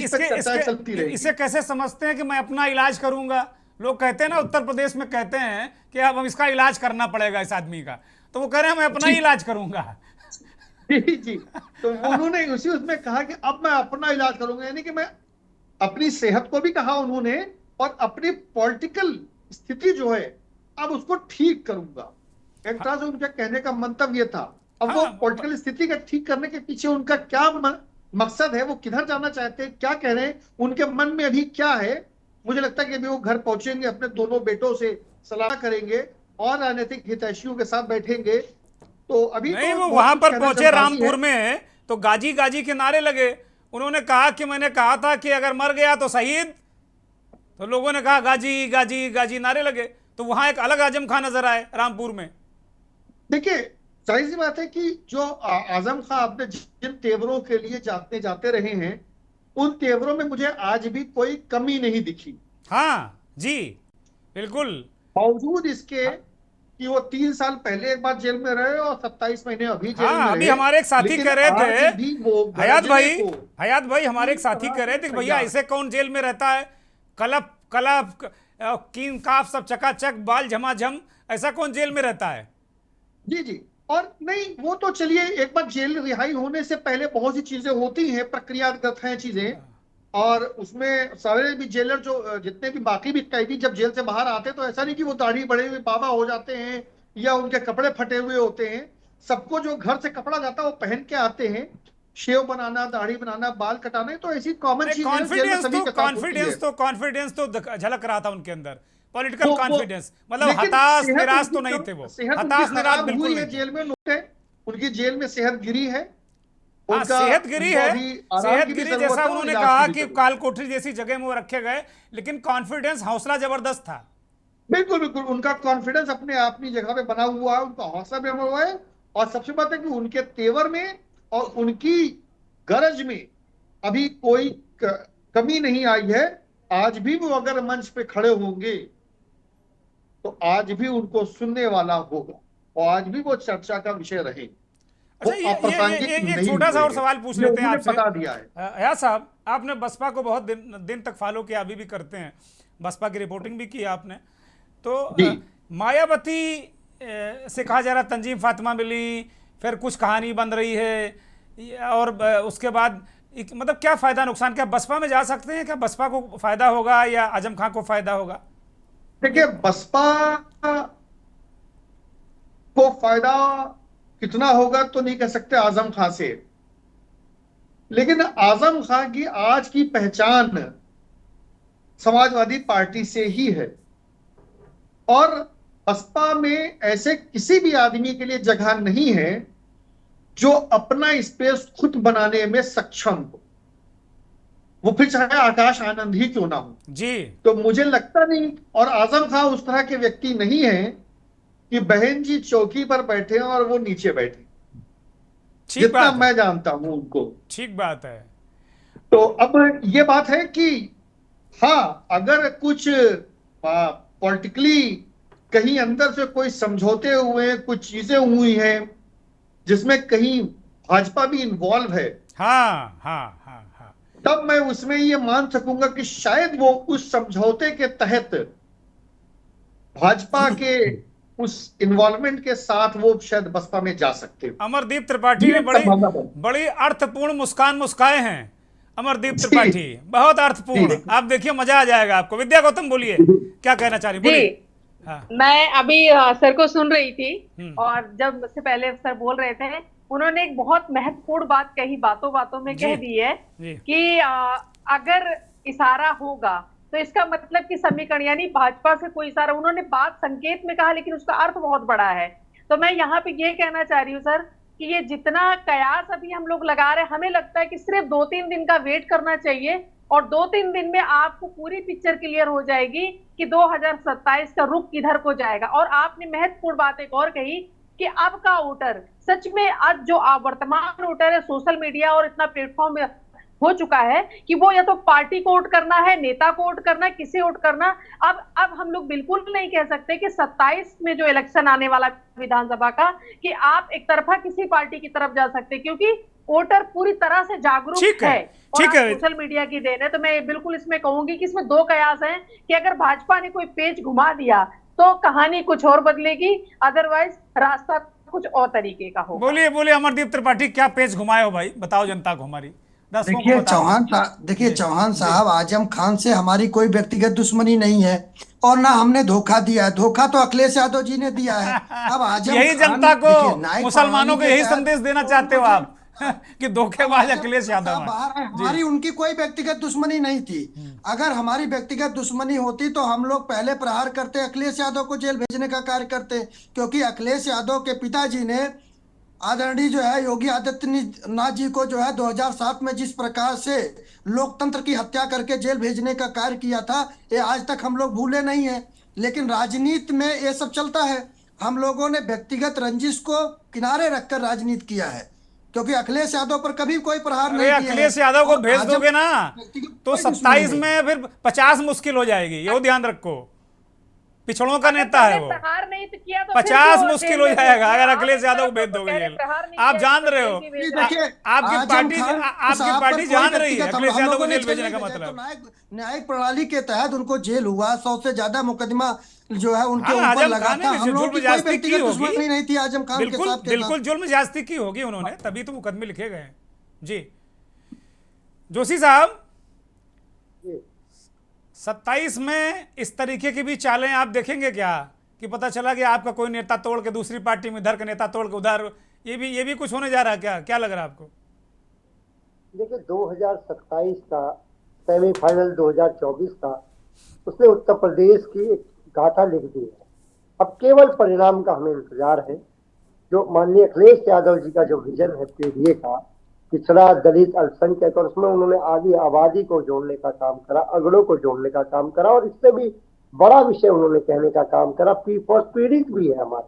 इसे कैसे समझते हैं कि मैं अपना इलाज करूंगा। लोग कहते हैं ना, उत्तर प्रदेश में कहते हैं कि अब इसका इलाज करना पड़ेगा इस आदमी का, तो वो कह रहे हैं मैं अपना ही इलाज करूंगा। जी, तो उन्होंने उसी उसमें कहा कि अब मैं अपना इलाज करूंगा, यानी कि मैं अपनी सेहत को भी कहा उन्होंने और अपनी पॉलिटिकल स्थिति जो है अब उसको ठीक करूंगा। एक तरह से उनका कहने का मंतव्य था। अब वो पॉलिटिकल स्थिति का ठीक करने के पीछे उनका क्या मकसद है, वो किधर जाना चाहते हैं, क्या कह रहे हैं, उनके मन में अभी क्या है। मुझे लगता है कि अभी वो घर पहुंचेंगे, अपने दोनों बेटों से सलाह करेंगे और राजनीतिक हितैषियों के साथ बैठेंगे। तो अभी नहीं, वो वहां पर पहुंचे रामपुर में तो गाजी गाजी के नारे लगे, उन्होंने कहा कि मैंने कहा था कि अगर मर गया तो शहीद, तो लोगों ने कहा गाजी गाजी गाजी, नारे लगे। तो वहां एक अलग आजम खान नजर आए रामपुर में। देखिए, जाहिर सी बात है कि जो आजम खान अपने जिन तेवरों के लिए जाते रहे हैं, उन तेवरों में मुझे आज भी कोई कमी नहीं दिखी। हाँ जी, बिल्कुल। बावजूद इसके कि वो 3 साल पहले एक बार जेल में रहे और 27 महीने अभी जेल में अभी रहे। हमारे एक साथी कह रहे थे, हयात भाई हमारे एक साथी कह रहे थे कि भैया ऐसे कौन जेल में रहता है, कलप कलप कीन काफ सब चकाचक, बाल झमाझम, ऐसा कौन जेल में रहता है? जी जी। और नहीं, वो तो चलिए, एक बार जेल रिहाई होने से पहले बहुत सी चीजें होती हैं, प्रक्रियागत हैं चीजें, और उसमें सारे भी जेलर जो जितने भी बाकी भी कैदी जब जेल से बाहर आते तो ऐसा नहीं कि वो दाढ़ी बड़े हुए बाबा हो जाते हैं या उनके कपड़े फटे हुए होते हैं। सबको जो घर से कपड़ा जाता है वो पहन के आते हैं। शेव बनाना, दाढ़ी बनाना, बाल कटाना, तो ऐसी कॉमन चीज है। कॉन्फिडेंस तो झलक रहा था उनके अंदर, पॉलिटिकल कॉन्फिडेंस, मतलब हताश निराश तो नहीं थे वो, हताश निराश बिल्कुल नहीं। जेल में लोग थे, उनकी जेल में सेहत गिरी है, सेहत गिरी है, सेहत गिरी, जैसा उन्होंने कहा कि काल कोठरी जैसी जगह में वो रखे गए, लेकिन कॉन्फिडेंस, हौसला जबरदस्त था। बिल्कुल बिल्कुल, उनका कॉन्फिडेंस अपने अपनी जगह पे बना हुआ है, उनका हौसला भी बना हुआ है, और सबसे बात है कि उनके तेवर में और उनकी गरज में अभी कोई कमी नहीं आई है। आज भी वो अगर मंच पे खड़े होंगे तो आज भी उनको सुनने वाला होगा और आज भी वो चर्चा का विषय रहे। अच्छा, एक छोटा सा और सवाल पूछ लेते हैं आपसे। बता दिया है हयात साहब, आपने बसपा को बहुत दिन तक फॉलो किया, अभी भी करते हैं, बसपा की रिपोर्टिंग भी की आपने, तो मायावती से कहा जा रहा तंजीम फातिमा मिली, फिर कुछ कहानी बन रही है, और उसके बाद मतलब क्या फायदा नुकसान, क्या बसपा में जा सकते हैं, क्या बसपा को फायदा होगा या आजम खान को फायदा होगा? देखिए, बसपा को फायदा कितना होगा तो नहीं कह सकते आजम खान से, लेकिन आजम खान की आज की पहचान समाजवादी पार्टी से ही है, और बसपा में ऐसे किसी भी आदमी के लिए जगह नहीं है जो अपना स्पेस खुद बनाने में सक्षम हो, वो फिर चाहे आकाश आनंद ही क्यों ना हो जी। तो मुझे लगता नहीं, और आजम खान उस तरह के व्यक्ति नहीं है कि बहन जी चौकी पर बैठे और वो नीचे बैठे, जितना मैं जानता हूं उनको। ठीक बात है। तो अब ये बात है कि हाँ, अगर कुछ पॉलिटिकली कहीं अंदर से कोई समझौते हुए, कुछ चीजें हुई हैं जिसमें कहीं भाजपा भी इन्वॉल्व है, हाँ हाँ हाँ हाँ, तब मैं उसमें ये मान सकूंगा कि शायद वो उस समझौते के तहत भाजपा के उस इन्वॉल्वमेंट के साथ वो शायद बसपा में जा सकते हैं। अमरदीप त्रिपाठी ने बड़ी अर्थपूर्ण मुस्कान मुस्काए हैं। अमरदीप त्रिपाठी बहुत अर्थपूर्ण, आप देखिए मजा आ जाएगा आपको। विद्या गौतम बोलिए, क्या कहना चाह रही? बोलिए। हाँ। मैं अभी सर को सुन रही थी, और जब से पहले सर बोल रहे थे, उन्होंने एक बहुत महत्वपूर्ण बात कही, बातों बातों में कह दी है कि अगर इशारा होगा तो इसका मतलब कि समीकरण, यानी भाजपा से कोई इशारा, उन्होंने बात संकेत में कहा लेकिन उसका अर्थ बहुत बड़ा है। तो मैं यहाँ पे ये कहना चाह रही हूँ सर कि ये जितना कयास अभी हम लोग लगा रहे हैं, हमें लगता है कि सिर्फ 2-3 दिन का वेट करना चाहिए, और 2-3 दिन में आपको पूरी पिक्चर क्लियर हो जाएगी कि 2027 का रुख किधर को जाएगा। और आपने महत्वपूर्ण बात एक और कही कि अब का वोटर, सच में आज जो वर्तमान वोटर है, सोशल मीडिया और इतना प्लेटफॉर्म हो चुका है कि वो या तो पार्टी को वोट करना है, नेता को वोट करना है, किसे वोट करना। अब हम लोग बिल्कुल नहीं कह सकते कि 27 में जो इलेक्शन आने वाला विधानसभा का, कि आप एक तरफा किसी पार्टी की तरफ जा सकते, क्योंकि वोटर पूरी तरह से जागरूक है। सोशल मीडिया की देन है। तो मैं बिल्कुल इसमें कहूंगी कि इसमें 2 कयास हैं कि अगर भाजपा ने कोई पेच घुमा दिया तो कहानी कुछ और बदलेगी, अदरवाइज रास्ता कुछ और तरीके का होगा। बोलिए बोलिए अमरदीप त्रिपाठी, क्या पेच घुमाए हो भाई, बताओ जनता को हमारी। देखिए चौहान साहब, आजम खान से हमारी कोई व्यक्तिगत दुश्मनी नहीं है, और ना हमने धोखा दिया है। धोखा तो अखिलेश यादव जी ने दिया है। अब आजम यही जनता को, मुसलमानों को यही संदेश देना चाहते हो आप कि धोखेबाज अखिलेश यादव हैं। हमारी उनकी कोई व्यक्तिगत दुश्मनी नहीं थी। अगर हमारी व्यक्तिगत दुश्मनी होती तो हम लोग पहले प्रहार करते, अखिलेश यादव को जेल भेजने का कार्य करते, क्योंकि अखिलेश यादव के पिताजी ने आदरणीय जो है योगी आदित्यनाथ जी को जो है 2007 में जिस प्रकार से लोकतंत्र की हत्या करके जेल भेजने का कार्य किया था, ये आज तक हम लोग भूले नहीं है। लेकिन राजनीति में ये सब चलता है। हम लोगों ने व्यक्तिगत रंजिश को किनारे रखकर राजनीति किया है, क्योंकि अखिलेश यादव पर कभी कोई प्रहार नहीं किया है। अखिलेश यादव को भेज दोगे ना तो 27 में फिर 50 मुश्किल हो जाएगी, ये ध्यान रखो। पिछड़ों का नेता है वो, 50 मुश्किल हो जाएगा अगर अखिलेश यादव को भेज दोगे जेल। आप जान रहे हो, आपकी पार्टी जान रही है अखिलेश यादव को जेल भेजने का मतलब। न्यायिक प्रणाली के तहत उनको जेल हुआ, 100 से ज्यादा मुकदमा जो है उनके ऊपर लगा था। हम लोग की कोई व्यक्तिगत दुश्मनी नहीं थी आजम खान के साथ। बिल्कुल जुल्म ज्यादती की होगी उन्होंने, तभी तो मुकदमे लिखे गए। जी जोशी साहब, 27 में इस तरीके की भी चालें आप देखेंगे क्या, कि पता चला कि आपका कोई नेता तोड़ के दूसरी पार्टी में, इधर का नेता तोड़ के उधर, ये भी कुछ होने जा रहा है क्या लग रहा है आपको? देखिए 2027 का सेमीफाइनल 2024 का उसने उत्तर प्रदेश की एक गाथा लिख दी है। अब केवल परिणाम का हमें इंतजार है। जो माननीय अखिलेश यादव जी का जो विजन है पीडीए का, पिछड़ा दलित अल्पसंख्यक, और उसमें उन्होंने आधी आबादी को जोड़ने का काम करा, अगड़ों को जोड़ने का काम करा, और इससे भी बड़ा विषय उन्होंने कहने का काम करा, पीड़ित भी है हमारे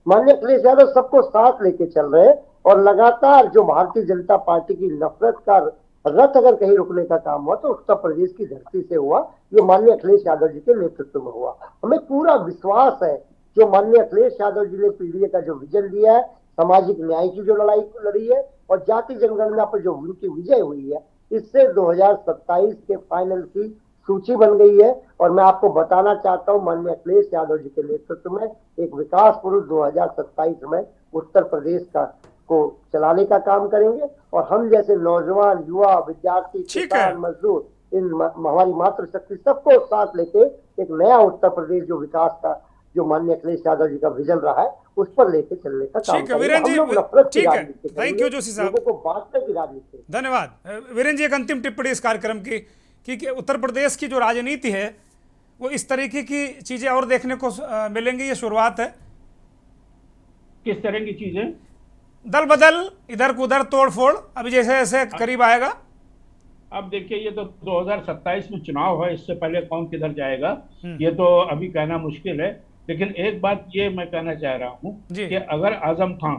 माननीय अखिलेश यादव, सबको साथ लेके चल रहे हैं। और लगातार जो भारतीय जनता पार्टी की नफरत का रथ अगर कहीं रुकने का काम हुआ तो उत्तर प्रदेश की धरती से हुआ, ये माननीय अखिलेश यादव जी के नेतृत्व में हुआ। हमें पूरा विश्वास है जो माननीय अखिलेश यादव जी ने पीडीए का जो विजन दिया है, सामाजिक न्याय की जो लड़ाई लड़ी है और जाति जनगणना पर जो उनकी विजय हुई है, इससे 2027 के फाइनल की सूची बन गई है। और मैं आपको बताना चाहता हूं माननीय अखिलेश यादव जी के नेतृत्व में एक विकास पुरुष 2027 में उत्तर प्रदेश को चलाने का काम करेंगे। और हम जैसे नौजवान, युवा, विद्यार्थी, किसान, मजदूर, इन हमारी मातृशक्ति सबको साथ लेके एक नया उत्तर प्रदेश जो विकास का जो माननीय अखिलेश यादव जी का विजन रहा है उस पर लेके चलने का काम करेंगे। ठीक है, थैंक यू जोशी साहब, लोगों को बांटने की राजनीति। धन्यवाद वीरेंद्र जी। एक अंतिम टिप्पणी इस कार्यक्रम की कि उत्तर प्रदेश की जो राजनीति है वो इस तरीके की चीजें और देखने को मिलेंगी, ये शुरुआत है। किस तरह की चीजें? दल बदल, इधर को उधर, तोड़ फोड़, अभी जैसे जैसे करीब आएगा। अब देखिए ये तो 2027 में चुनाव है, इससे पहले कौन किधर जाएगा ये तो अभी कहना मुश्किल है। लेकिन एक बात ये मैं कहना चाह रहा हूँ कि अगर आजम खान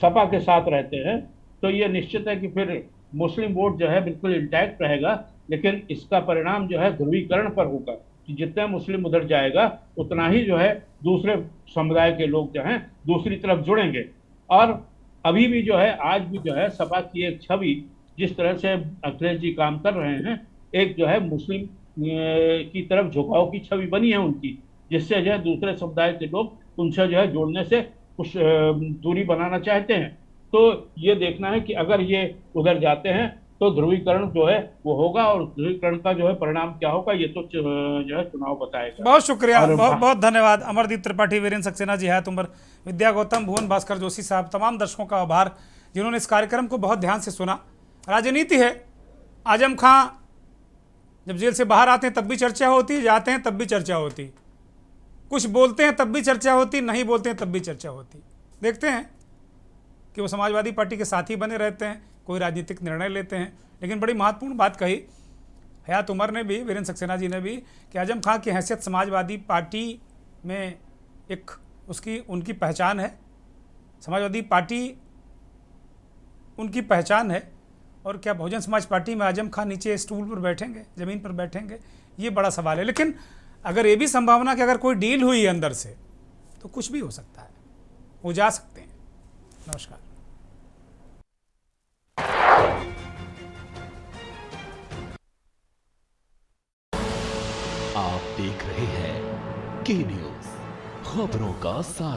सपा के साथ रहते हैं तो ये निश्चित है कि फिर मुस्लिम वोट जो है बिल्कुल इंटैक्ट रहेगा। लेकिन इसका परिणाम जो है ध्रुवीकरण पर होगा कि जितना मुस्लिम उधर जाएगा उतना ही जो है दूसरे समुदाय के लोग जो हैं दूसरी तरफ जुड़ेंगे। और अभी भी जो है आज भी जो है सपा की एक छवि जिस तरह से अखिलेश जी काम कर रहे हैं, एक जो है मुस्लिम की तरफ झुकाव की छवि बनी है उनकी, जिससे जो है दूसरे समुदाय के लोग उनसे जो है जोड़ने से कुछ दूरी बनाना चाहते हैं। तो ये देखना है कि अगर ये उधर जाते हैं तो ध्रुवीकरण जो है वो होगा, और ध्रुवीकरण का जो है परिणाम क्या होगा ये तो जो है चुनाव बताएगा। बहुत शुक्रिया, बहुत धन्यवाद अमरदीप त्रिपाठी, वीरेंद्र सक्सेना जी, हयात उमर, विद्या गौतम, भुवन भास्कर जोशी साहब, तमाम दर्शकों का आभार जिन्होंने इस कार्यक्रम को बहुत ध्यान से सुना। राजनीति है, आजम खां जब जेल से बाहर आते हैं तब भी चर्चा होती, जाते हैं तब भी चर्चा होती, कुछ बोलते हैं तब भी चर्चा होती, नहीं बोलते हैं तब भी चर्चा होती। देखते हैं कि वो समाजवादी पार्टी के साथी बने रहते हैं, कोई राजनीतिक निर्णय लेते हैं। लेकिन बड़ी महत्वपूर्ण बात कही हयात उमर ने भी, वीरेंद्र सक्सेना जी ने भी, कि आजम खां की हैसियत समाजवादी पार्टी में एक उनकी पहचान है, समाजवादी पार्टी उनकी पहचान है। और क्या बहुजन समाज पार्टी में आजम खां नीचे स्टूल पर बैठेंगे, ज़मीन पर बैठेंगे, ये बड़ा सवाल है। लेकिन अगर ये भी संभावना कि अगर कोई डील हुई अंदर से तो कुछ भी हो सकता है, वो जा सकते हैं। नमस्कार। आप देख रहे हैं के न्यूज़, खबरों का सार।